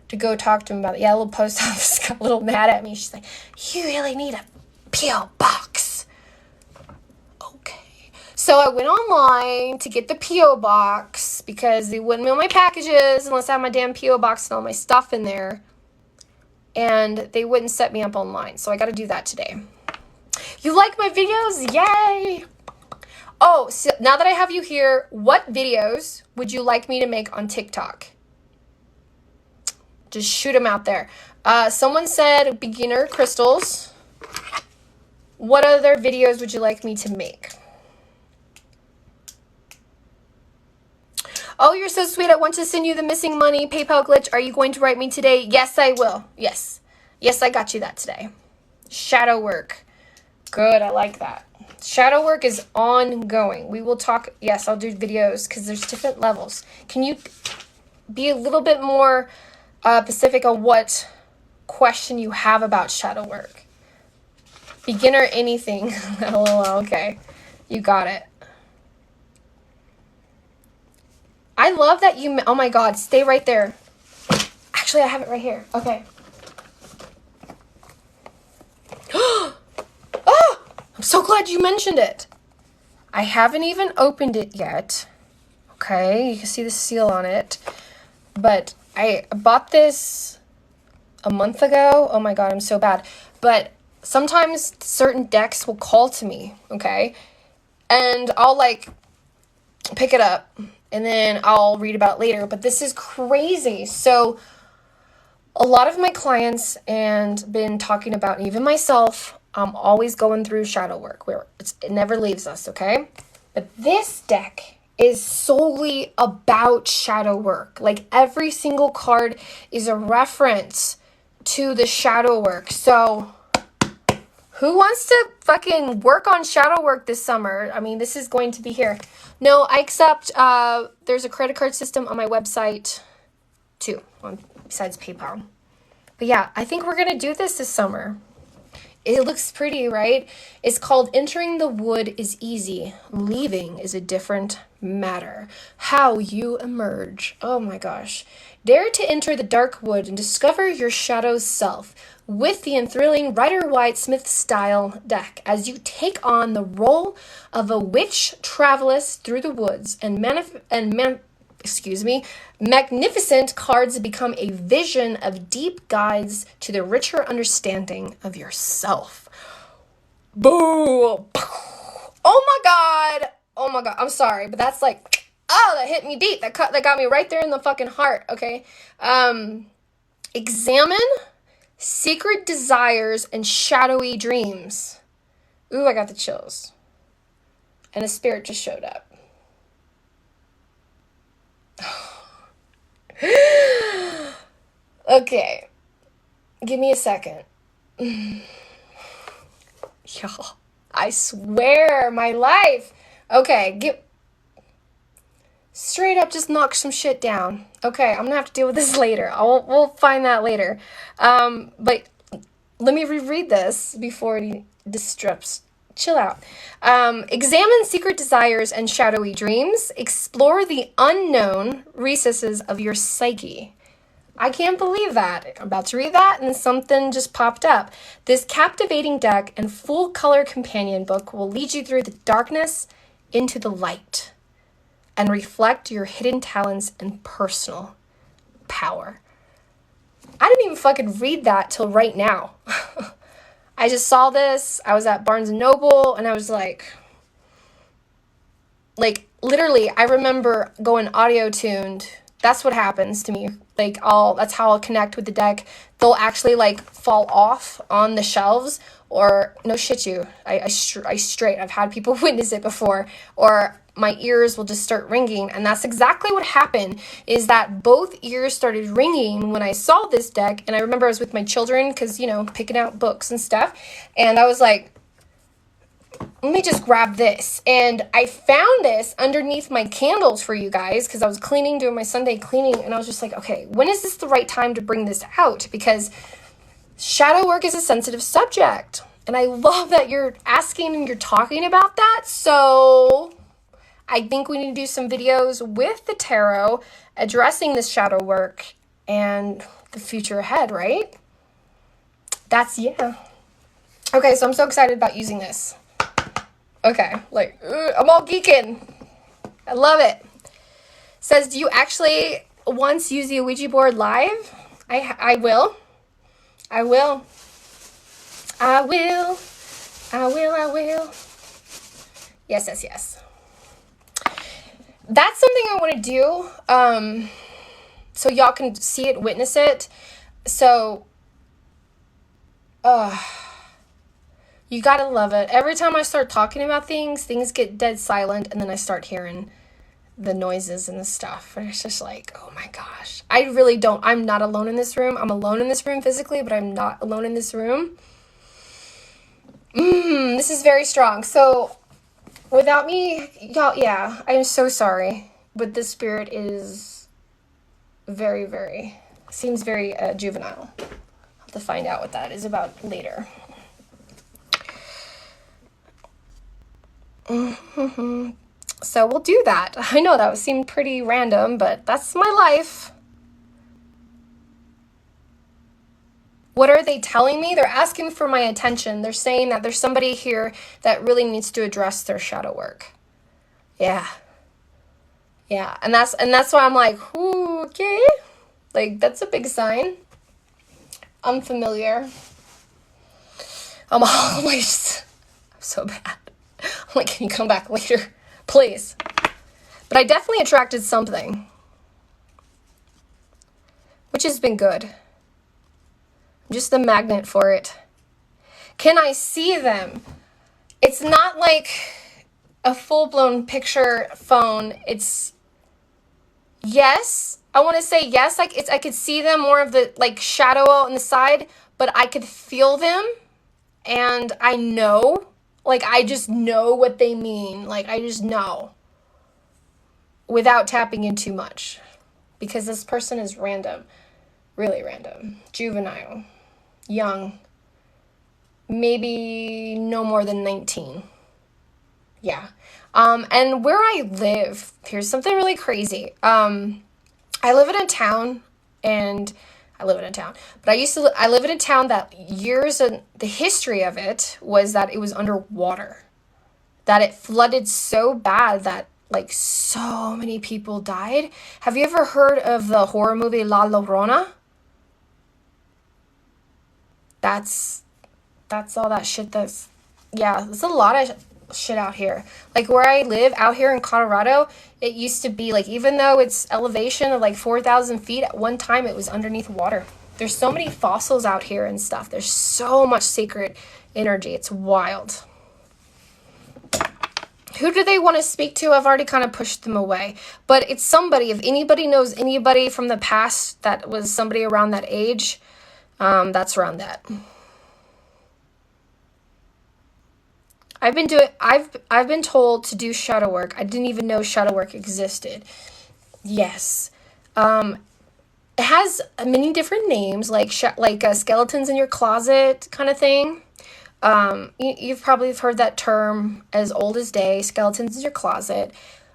to go talk to him about it. Yeah, a little post office got a little mad at me. She's like, you really need a P.O. box. So I went online to get the P.O. box because they wouldn't mail my packages unless I had my damn P.O. box and all my stuff in there. And they wouldn't set me up online. So I got to do that today. You like my videos? Yay! Oh, so now that I have you here, what videos would you like me to make on TikTok? Just shoot them out there. Someone said beginner crystals. What other videos would you like me to make? Oh, you're so sweet. I want to send you the missing money PayPal glitch. Are you going to write me today? Yes, I will. Yes. Yes, I got you that today. Shadow work. Good. I like that. Shadow work is ongoing. We will talk. Yes, I'll do videos because there's different levels. Can you be a little bit more specific on what question you have about shadow work? Beginner anything. LOL. Okay. You got it. I love that you, oh my God, stay right there. Actually, I have it right here. Okay. Oh, I'm so glad you mentioned it. I haven't even opened it yet. Okay, you can see the seal on it. But I bought this a month ago. Oh my God, I'm so bad. But sometimes certain decks will call to me, okay? And I'll like pick it up. And then I'll read about it later. But this is crazy. So a lot of my clients and been talking about, even myself, I'm always going through shadow work where it never leaves us, okay? But this deck is solely about shadow work. Like every single card is a reference to the shadow work. So who wants to fucking work on shadow work this summer? I mean, this is going to be here. No, I accept, there's a credit card system on my website too, besides PayPal. But yeah, I think we're going to do this summer. It looks pretty, right? It's called Entering the Wood is Easy. Leaving is a different matter. How you emerge. Oh my gosh. Dare to enter the dark wood and discover your shadow's self with the enthralling Rider-Waite-Smith style deck as you take on the role of a witch traveless through the woods and magnificent cards become a vision of deep guides to the richer understanding of yourself. Boo! Oh my god! Oh my god! I'm sorry, but that's like, oh, that hit me deep. That got me right there in the fucking heart. Okay. Examine secret desires and shadowy dreams. Ooh, I got the chills. And a spirit just showed up. Okay, give me a second. Y'all, I swear, my life. Okay, straight up just knock some shit down. Okay, I'm gonna have to deal with this later. We'll find that later. But let me reread this before it disrupts. Chill out. Examine secret desires and shadowy dreams. Explore the unknown recesses of your psyche. I can't believe that. I'm about to read that and something just popped up. This captivating deck and full color companion book will lead you through the darkness into the light and reflect your hidden talents and personal power. I didn't even fucking read that till right now. I just saw this. I was at Barnes & Noble and I was like literally, I remember going audio tuned. That's what happens to me. That's how I'll connect with the deck. They'll actually fall off on the shelves, or no shit you. I straight. I've had people witness it before, or my ears will just start ringing. And that's exactly what happened, is that both ears started ringing when I saw this deck. And I remember I was with my children because, picking out books and stuff. And I was like, let me just grab this. And I found this underneath my candles for you guys because I was doing my Sunday cleaning. And I was just like, okay, when is this the right time to bring this out? Because shadow work is a sensitive subject. And I love that you're asking and you're talking about that. So I think we need to do some videos with the tarot addressing this shadow work and the future ahead, right? Yeah. Okay, so I'm so excited about using this. Okay, I'm all geeking. I love it. Says, do you actually once use the Ouija board live? I will. Yes. That's something I want to do, so y'all can see it, witness it. So, you gotta love it. Every time I start talking about things get dead silent, and then I start hearing the noises and the stuff. And it's just like, oh my gosh. I'm not alone in this room. I'm alone in this room physically, but I'm not alone in this room. This is very strong. So, without me, y'all, yeah, I'm so sorry. But this spirit is very, very, seems very juvenile. I'll have to find out what that is about later. So we'll do that. I know that seemed pretty random, but that's my life. What are they telling me? They're asking for my attention. They're saying that there's somebody here that really needs to address their shadow work. Yeah. And that's why I'm like, ooh, okay. That's a big sign. Unfamiliar. I'm so bad. I'm like, can you come back later? Please. But I definitely attracted something, which has been good. I'm just the magnet for it. Can I see them? It's not like a full-blown picture phone. It's yes. I want to say yes. I could see them, more of the shadow on the side, but I could feel them, and I know. I just know what they mean. I just know. Without tapping in too much. Because this person is random. Really random. Juvenile. Young. maybe no more than 19. Yeah. And where I live, here's something really crazy. I live in a town, and I live in a town, but I live in a town that years, and the history of it was that it was underwater, that it flooded so bad that like so many people died. Have you ever heard of the horror movie La Llorona? That's that's all that shit that's yeah, there's a lot of shit out here. Like where I live out here in Colorado, it used to be like, even though it's elevation of like 4,000 feet, at one time it was underneath water. There's so many fossils out here and stuff. There's so much sacred energy. It's wild. Who do they want to speak to? I've already kind of pushed them away. But it's somebody. If anybody knows anybody from the past that was somebody around that age, that's around that. I've been told to do shadow work. I didn't even know shadow work existed. Yes. It has many different names, like skeletons in your closet kind of thing. You've probably heard that term as old as day, skeletons in your closet.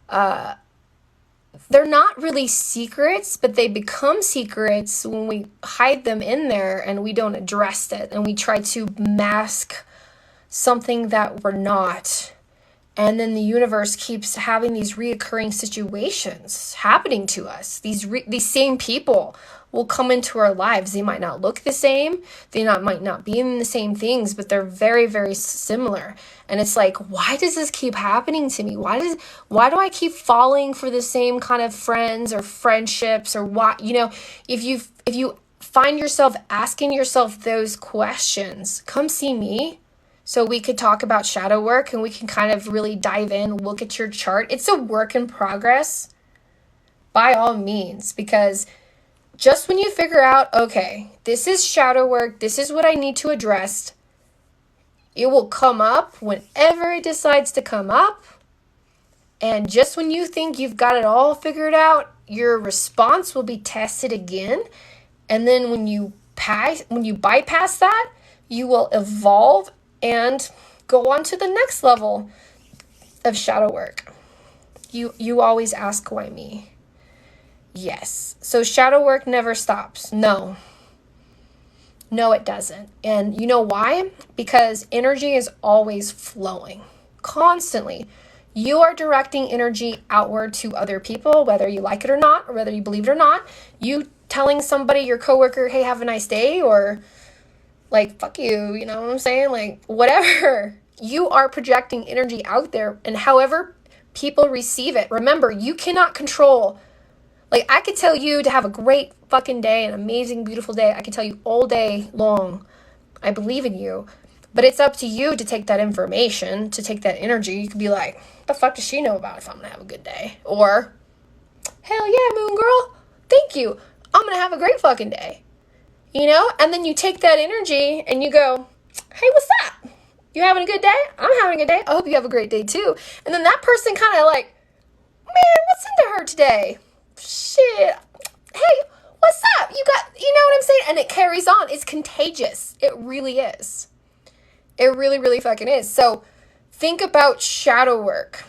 They're not really secrets, but they become secrets when we hide them in there and we don't address it and we try to mask something that we're not. And then the universe keeps having these reoccurring situations happening to us. These same people will come into our lives. They might not look the same. Might not be in the same things, but they're very, very similar. And it's like, why does this keep happening to me? Why do I keep falling for the same kind of friends or friendships, or what, if you find yourself asking yourself those questions, come see me. So we could talk about shadow work and we can kind of really dive in, look at your chart. It's a work in progress by all means, because just when you figure out, okay, this is shadow work, this is what I need to address, it will come up whenever it decides to come up. And just when you think you've got it all figured out, your response will be tested again. And then when you bypass that, you will evolve and go on to the next level of shadow work. You always ask, why me? Yes. So shadow work never stops. No, it doesn't. And you know why? Because energy is always flowing constantly. You are directing energy outward to other people, whether you like it or not, or whether you believe it or not. You telling somebody, your coworker, hey, have a nice day, or like, fuck you, you know what I'm saying? Like, whatever. You are projecting energy out there, and however people receive it. Remember, you cannot control. Like, I could tell you to have a great fucking day, an amazing, beautiful day. I could tell you all day long, I believe in you. But it's up to you to take that information, to take that energy. You could be like, what the fuck does she know about if I'm going to have a good day? Or, hell yeah, moon girl. Thank you. I'm going to have a great fucking day. And then you take that energy and you go, hey, what's up? You having a good day? I'm having a good day. I hope you have a great day too. And then that person kind of like, man, what's into her today? Shit. Hey, what's up? You know what I'm saying? And it carries on. It's contagious. It really is. It really, really fucking is. So think about shadow work.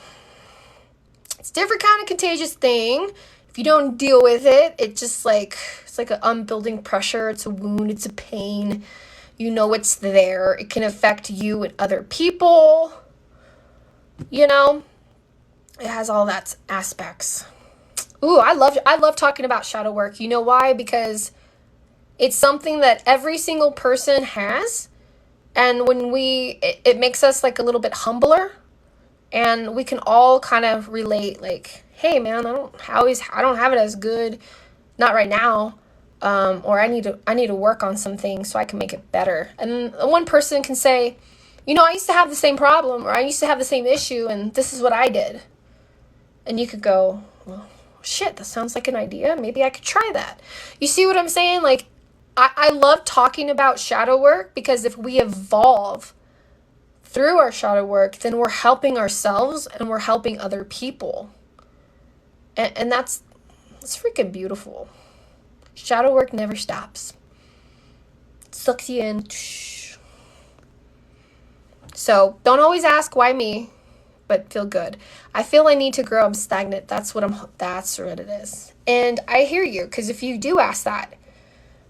It's a different kind of contagious thing. If you don't deal with it, it's like an unbuilding pressure. It's a wound. It's a pain. You know it's there. It can affect you and other people. It has all that aspects. Ooh, I love talking about shadow work. You know why? Because it's something that every single person has. And when it makes us like a little bit humbler. And we can all kind of relate, like, hey man, I don't have it as good, not right now, or I need to work on some things so I can make it better. And one person can say, I used to have the same problem, or I used to have the same issue, and this is what I did. And you could go, well, shit, that sounds like an idea. Maybe I could try that. You see what I'm saying? Like, I love talking about shadow work, because if we evolve through our shadow work, then we're helping ourselves and we're helping other people. And that's freaking beautiful. Shadow work never stops. It sucks you in. So don't always ask why me, but feel good. I feel I need to grow. I'm stagnant. That's what it is. And I hear you, because if you do ask that,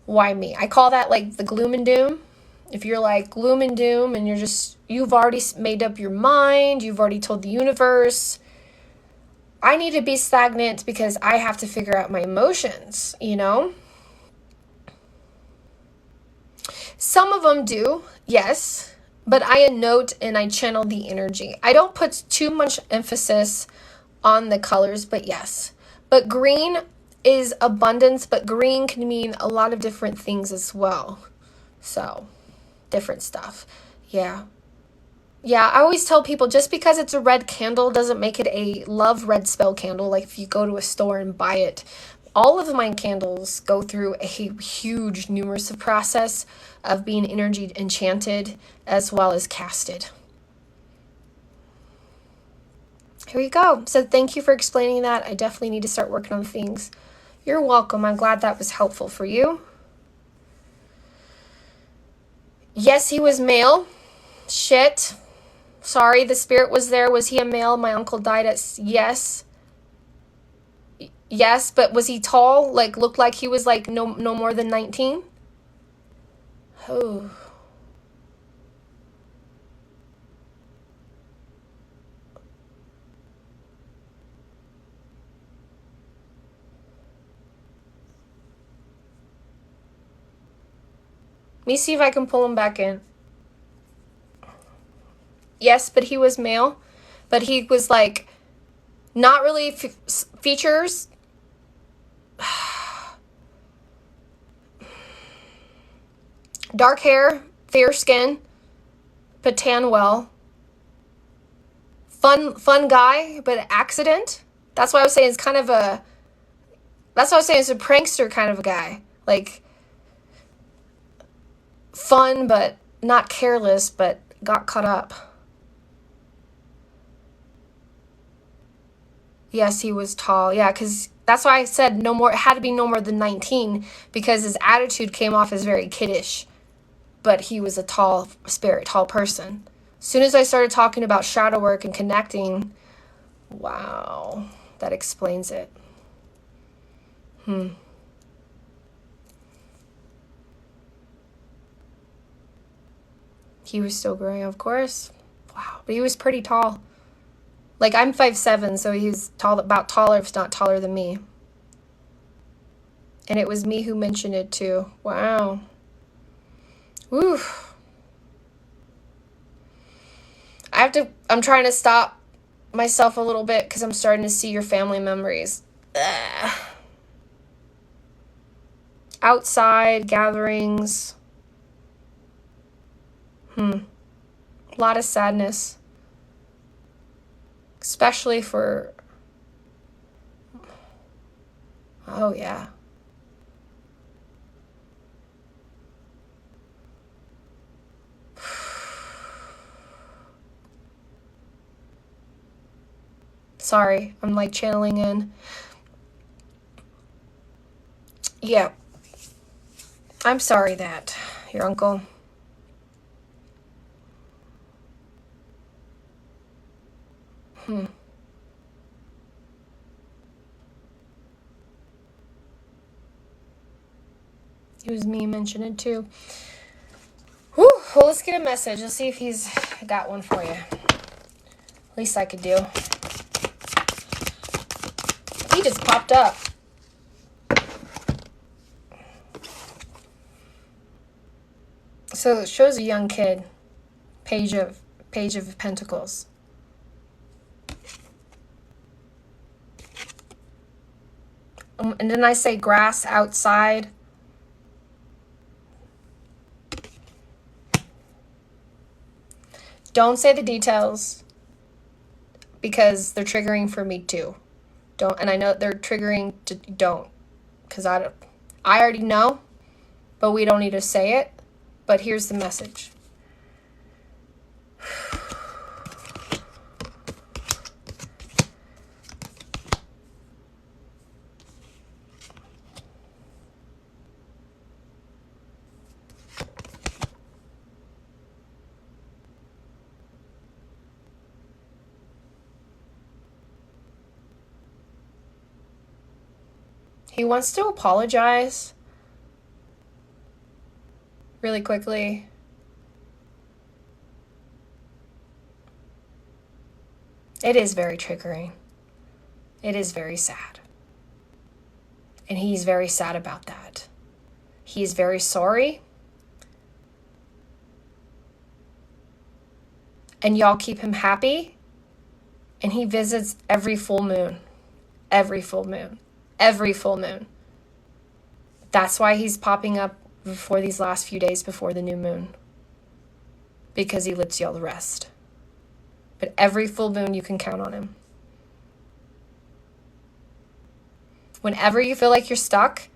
why me? I call that like the gloom and doom. If you're like gloom and doom and you've already made up your mind, you've already told the universe, I need to be stagnant because I have to figure out my emotions, you know? Some of them do, yes, but I note and I channel the energy. I don't put too much emphasis on the colors, but yes. But green is abundance, but green can mean a lot of different things as well. So, different stuff. Yeah. Yeah, I always tell people just because it's a red candle doesn't make it a love red spell candle. Like if you go to a store and buy it, all of my candles go through a huge numerous process of being energy enchanted as well as casted. Here you go. So thank you for explaining that. I definitely need to start working on things. You're welcome. I'm glad that was helpful for you. Yes, he was male. Shit. Sorry, the spirit was there. Was he a male? My uncle died at... Yes. Yes, but was he tall? Like, looked like he was, like, no more than 19? Oh. Let me see if I can pull him back in. Yes, but he was male. But he was, like, not really features... Dark hair, fair skin, but tan well. Fun guy, but accident. That's why I was saying it's a prankster kind of a guy. Like, fun, but not careless, but got caught up. Yes, he was tall. Yeah, because that's why I said it had to be no more than 19, because his attitude came off as very kiddish. But he was a tall spirit, tall person. As soon as I started talking about shadow work and connecting, wow, that explains it. He was still growing, of course. Wow, but he was pretty tall. Like, I'm 5'7", so he's taller, if not taller than me. And it was me who mentioned it too. Wow. Woo. I'm trying to stop myself a little bit because I'm starting to see your family memories. Ugh. Outside gatherings. A lot of sadness. Especially for... Oh, yeah. Sorry, I'm like channeling in. Yeah. I'm sorry that your uncle... It was me mentioning it too. Whew, well, let's get a message. Let's see if he's got one for you. Least I could do. He just popped up. So it shows a young kid. Page of Pentacles. And then I say grass outside. Don't say the details because they're triggering for me too. Don't, and I know they're triggering to don't, because I already know, but we don't need to say it. But here's the message. He wants to apologize really quickly. It is very triggering. It is very sad. And he's very sad about that. He's very sorry. And y'all keep him happy. And he visits every full moon. Every full moon. Every full moon. That's why he's popping up before these last few days before the new moon. Because he lets y'all rest. But every full moon you can count on him. Whenever you feel like you're stuck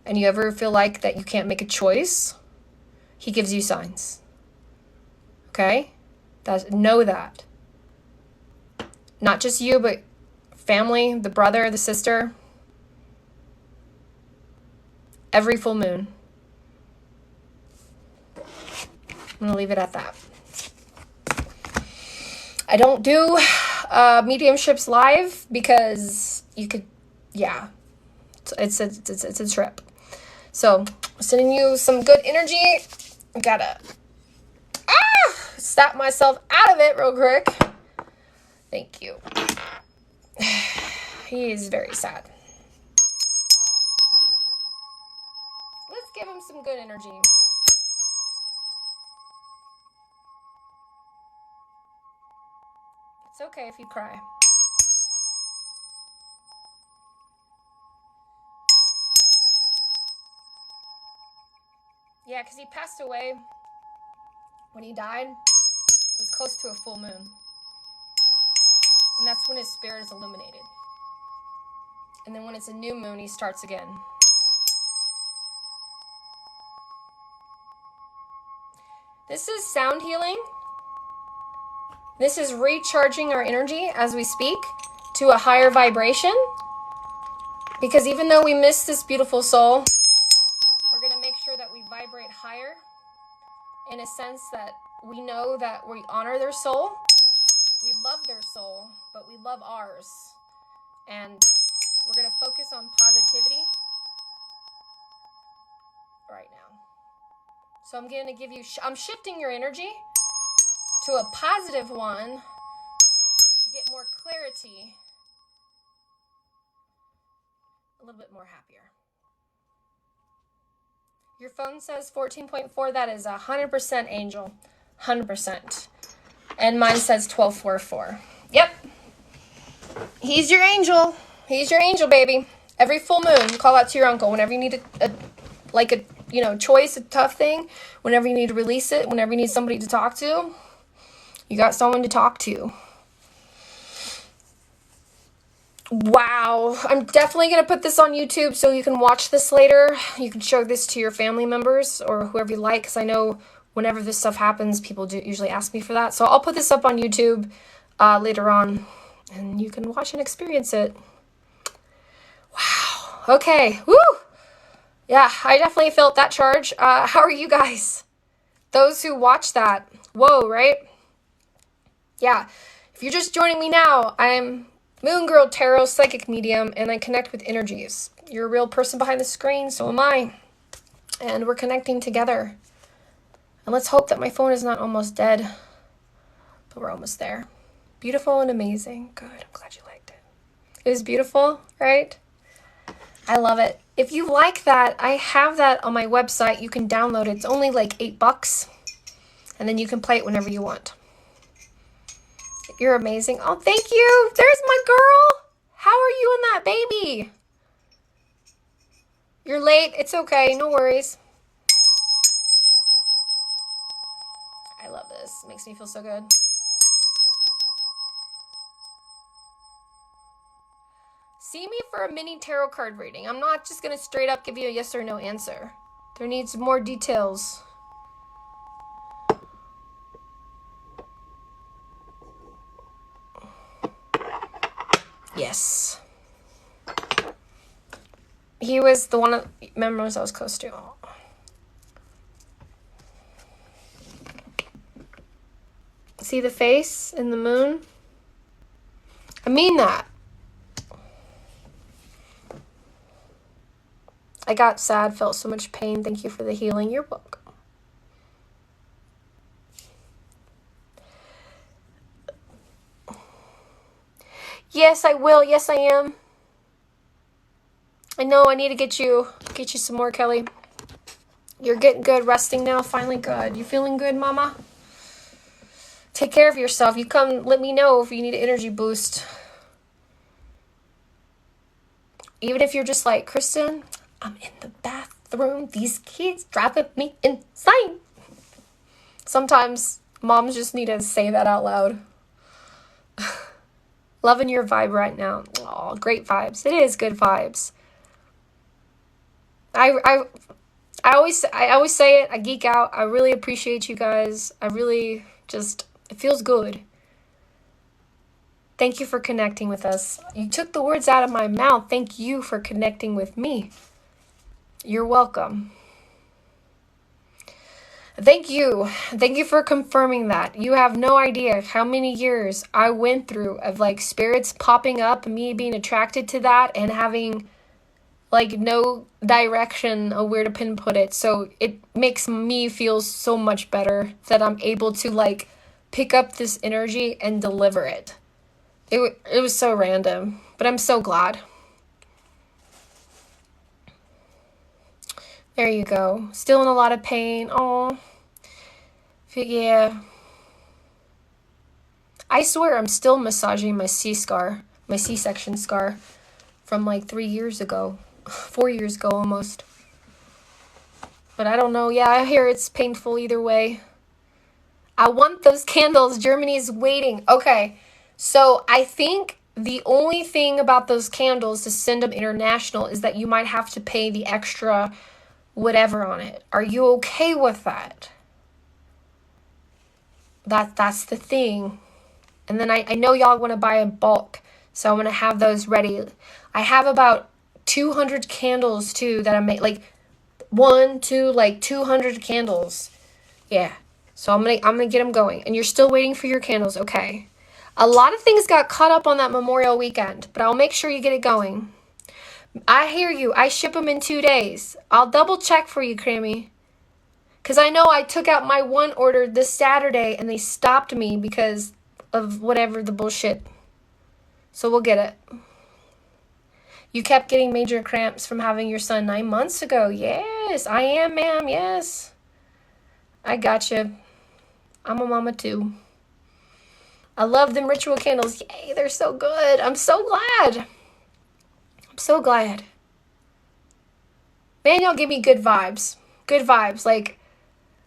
and you ever feel like that you can't make a choice, he gives you signs. Okay? Know that. Not just you, but family, the brother, the sister. Every full moon. I'm going to leave it at that. I don't do mediumships live because you could, yeah. It's a trip. So, sending you some good energy. I gotta snap myself out of it real quick. Thank you. He is very sad. Let's give him some good energy. It's okay if you cry. Yeah, because he passed away when he died. It was close to a full moon. And that's when his spirit is illuminated. And then when it's a new moon, he starts again. This is sound healing. This is recharging our energy as we speak to a higher vibration. Because even though we miss this beautiful soul, we're going to make sure that we vibrate higher in a sense that we know that we honor their soul. We love their soul, but we love ours. And we're going to focus on positivity right now. So I'm going to give you, I'm shifting your energy to a positive one to get more clarity, a little bit more happier. Your phone says 14.4. That is 100% angel. 100%. And mine says 1244. Yep. He's your angel. He's your angel, baby. Every full moon, call out to your uncle. Whenever you need a choice, a tough thing. Whenever you need to release it. Whenever you need somebody to talk to. You got someone to talk to. Wow. I'm definitely going to put this on YouTube so you can watch this later. You can show this to your family members or whoever you like, because I know whenever this stuff happens, people do usually ask me for that. So I'll put this up on YouTube later on, and you can watch and experience it. Wow. Okay. Woo! Yeah, I definitely felt that charge. How are you guys? Those who watch that. Whoa, right? Yeah. If you're just joining me now, I'm Moon Girl Tarot Psychic Medium, and I connect with energies. You're a real person behind the screen, so am I. And we're connecting together. And let's hope that my phone is not almost dead. But we're almost there. Beautiful and amazing. Good. I'm glad you liked it. It was beautiful, right? I love it. If you like that, I have that on my website. You can download it. It's only like $8. And then you can play it whenever you want. You're amazing. Oh, thank you. There's my girl. How are you and that baby? You're late. It's okay. No worries. I love this. It makes me feel so good. See me for a mini tarot card reading. I'm not just going to straight up give you a yes or no answer. There needs more details. Yes. He was the one of the members I was close to. See the face in the moon? I mean that. I got sad, felt so much pain. Thank you for the healing. You're welcome. Yes, I will. Yes, I am. I know I need to get you some more, Kelly. You're getting good, resting now. Finally good. You feeling good, mama? Take care of yourself. You come, let me know if you need an energy boost. Even if you're just like, Kristen, I'm in the bathroom. These kids driving me insane. Sometimes moms just need to say that out loud. Loving your vibe right now. Oh, great vibes. It is good vibes. I always say it. I geek out. I really appreciate you guys. I really just, it feels good. Thank you for connecting with us. You took the words out of my mouth. Thank you for connecting with me. You're welcome. Thank you. Thank you for confirming that. You have no idea how many years I went through of like spirits popping up, me being attracted to that and having like no direction of where to pinpoint it. So it makes me feel so much better that I'm able to like pick up this energy and deliver it. It was so random, but I'm so glad. There you go. Still in a lot of pain. Oh, yeah. I swear I'm still massaging my C-section scar from like 3 years ago. 4 years ago almost. But I don't know. Yeah, I hear it's painful either way. I want those candles. Germany's waiting. Okay. So I think the only thing about those candles to send them international is that you might have to pay the extra whatever on it. Are you okay with that? That's the thing. And then I know y'all want to buy in bulk, so I'm going to have those ready. I have about 200 candles too that I made, like 200 candles. Yeah. So I'm going to get them going. And you're still waiting for your candles. Okay. A lot of things got caught up on that Memorial weekend, but I'll make sure you get it going. I hear you. I ship them in 2 days. I'll double check for you, Crammy. Because I know I took out my one order this Saturday and they stopped me because of whatever the bullshit. So we'll get it. You kept getting major cramps from having your son 9 months ago. Yes, I am, ma'am. Yes. I gotcha. I'm a mama too. I love them ritual candles. Yay, they're so good. I'm so glad. I'm so glad. Man, y'all give me good vibes. Good vibes. Like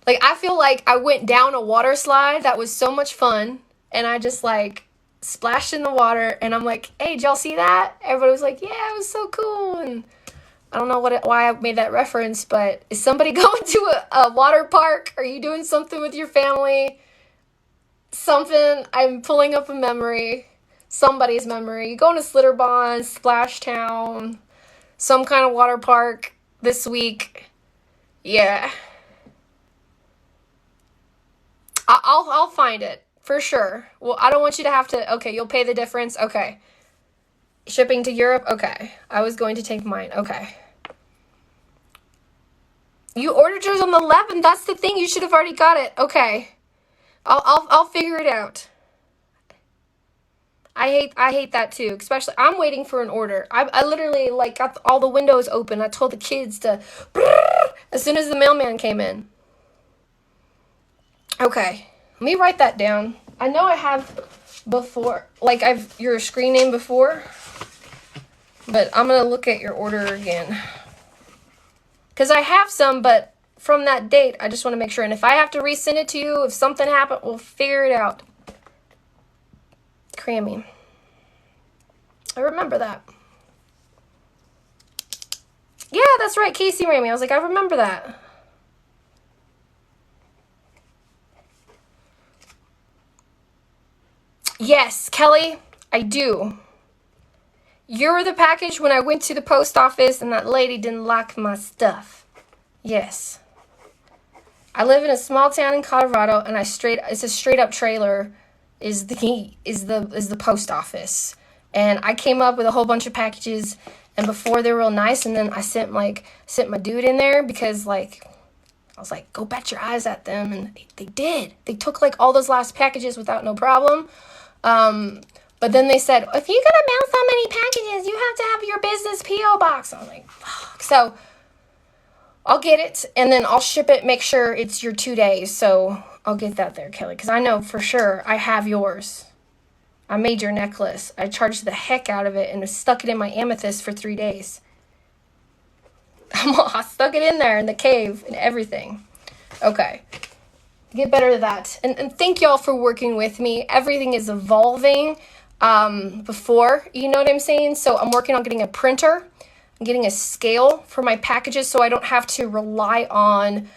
I feel like I went down a water slide that was so much fun. And I just like splashed in the water. And I'm like, hey, did y'all see that? Everybody was like, yeah, it was so cool. And I don't know why I made that reference. But is somebody going to a water park? Are you doing something with your family? Something, I'm pulling up a memory, somebody's memory. You going to Slitterbond, Splash Town, some kind of water park this week. Yeah. I'll find it, for sure. Well, I don't want you to have to, okay, you'll pay the difference, okay. Shipping to Europe, okay. I was going to take mine, okay. You ordered yours on the 11th, that's the thing, you should have already got it, okay. I'll figure it out. I hate that too. Especially, I'm waiting for an order. I literally like got all the windows open. I told the kids to as soon as the mailman came in. Okay, let me write that down. I know I have before, like I've your screen name before, but I'm gonna look at your order again. Cause I have some, but from that date, I just want to make sure. And if I have to resend it to you, if something happened, we'll figure it out. Crammy. I remember that. Yeah, that's right. Casey Ramey. I was like, I remember that. Yes, Kelly, I do. You're the package when I went to the post office and that lady didn't like my stuff. Yes. I live in a small town in Colorado, and it's a straight up trailer is the post office. And I came up with a whole bunch of packages, And before they were real nice, and then I sent my dude in there because like I was like, go bat your eyes at them, and they did. They took like all those last packages without no problem. But then they said, if you're gonna mail so many packages, you have to have your business P.O. box. I was like, fuck. So I'll get it, and then I'll ship it, make sure it's your 2 days. So I'll get that there, Kelly, because I know for sure I have yours. I made your necklace. I charged the heck out of it and stuck it in my amethyst for 3 days. I stuck it in there in the cave and everything. Okay. Get better at that. And thank y'all for working with me. Everything is evolving before, you know what I'm saying? So I'm working on getting a printer. I'm getting a scale for my packages so I don't have to rely on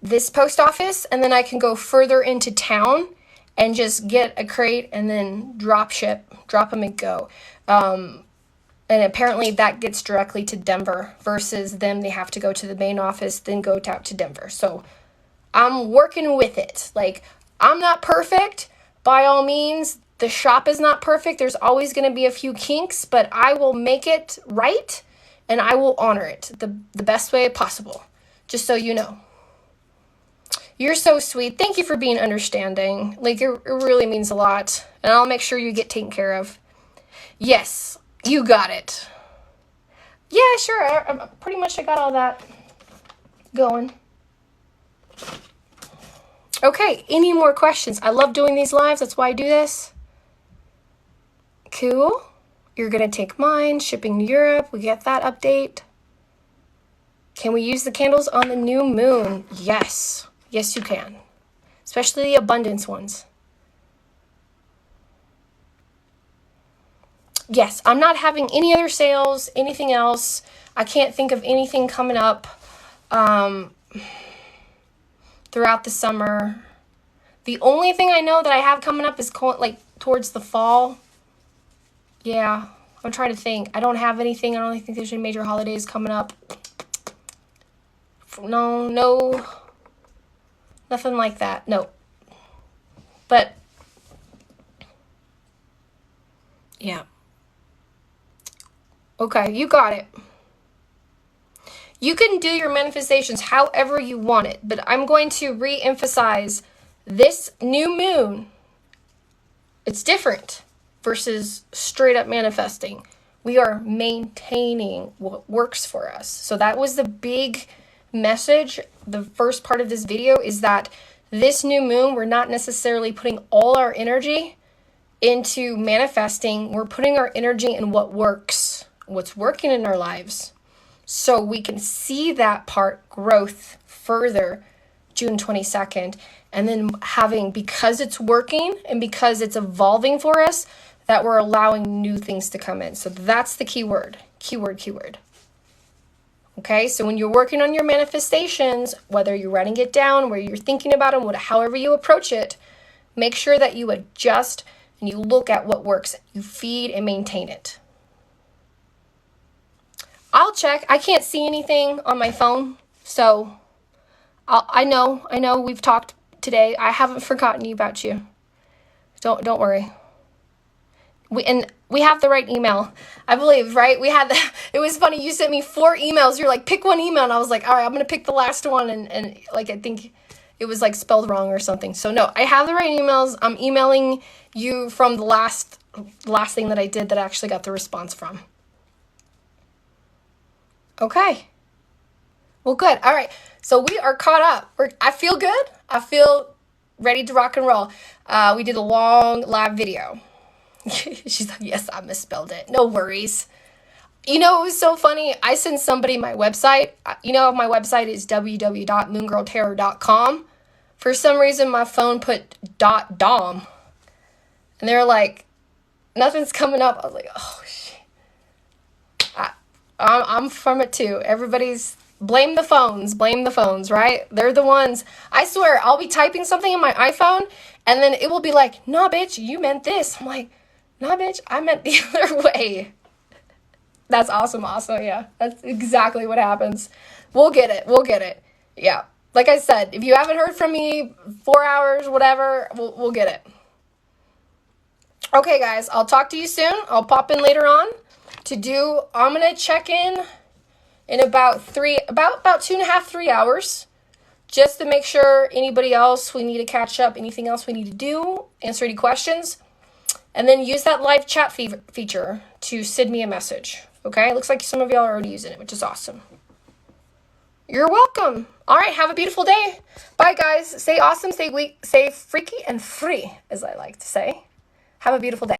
this post office. And then I can go further into town and just get a crate and then drop them and go. And apparently that gets directly to Denver versus them. They have to go to the main office, then go out to Denver. So I'm working with it. Like, I'm not perfect by all means. The shop is not perfect. There's always going to be a few kinks, but I will make it right and I will honor it the best way possible. Just so you know. You're so sweet. Thank you for being understanding. Like, it really means a lot. And I'll make sure you get taken care of. Yes, you got it. Yeah, sure. I pretty much got all that going. Okay, any more questions? I love doing these lives. That's why I do this. Cool. You're going to take mine. Shipping to Europe. We get that update. Can we use the candles on the new moon? Yes. Yes, you can. Especially the abundance ones. Yes, I'm not having any other sales, anything else. I can't think of anything coming up throughout the summer. The only thing I know that I have coming up is like towards the fall. Yeah, I'm trying to think. I don't have anything. I don't think there's any major holidays coming up. No, nothing like that. No. But, yeah. Okay, you got it. You can do your manifestations however you want it, but I'm going to re-emphasize this new moon. It's different versus straight up manifesting. We are maintaining what works for us. So that was the big message. The first part of this video is that this new moon, we're not necessarily putting all our energy into manifesting. We're putting our energy in what works, what's working in our lives. So we can see that part growth further June 22nd. And then having, because it's working and because it's evolving for us, that we're allowing new things to come in. So that's the keyword. Okay, so when you're working on your manifestations, whether you're writing it down, where you're thinking about them, however you approach it, make sure that you adjust and you look at what works. You feed and maintain it. I'll check. I can't see anything on my phone, so I know we've talked today. I haven't forgotten about you. Don't worry. We have the right email, I believe, right? It was funny. You sent me 4 emails. You're like, pick one email. And I was like, all right, I'm going to pick the last one. And like, I think it was like spelled wrong or something. So no, I have the right emails. I'm emailing you from the last thing that I did that I actually got the response from. Okay. Well, good. All right. So we are caught up. I feel good. I feel ready to rock and roll. We did a long live video. She's like, yes, I misspelled it. No worries. You know, it was so funny. I sent somebody my website. You know, my website is www.moongirltarot.com. For some reason, my phone put .dom. And they were like, nothing's coming up. I was like, oh, shit. I'm from it too. Everybody's, blame the phones, right? They're the ones. I swear, I'll be typing something in my iPhone, and then it will be like, nah, bitch, you meant this. I'm like, nah, bitch, I meant the other way. That's awesome. Also, yeah, that's exactly what happens. We'll get it. Yeah. Like I said, if you haven't heard from me 4 hours, whatever, we'll get it. Okay, guys, I'll talk to you soon. I'll pop in later on to do. I'm going to check in about 2.5, 3 hours, just to make sure anybody else we need to catch up, anything else we need to do, answer any questions, and then use that live chat feature to send me a message. Okay, it looks like some of y'all are already using it, which is awesome. You're welcome. All right, have a beautiful day. Bye, guys. Stay awesome, stay freaky and free, as I like to say. Have a beautiful day.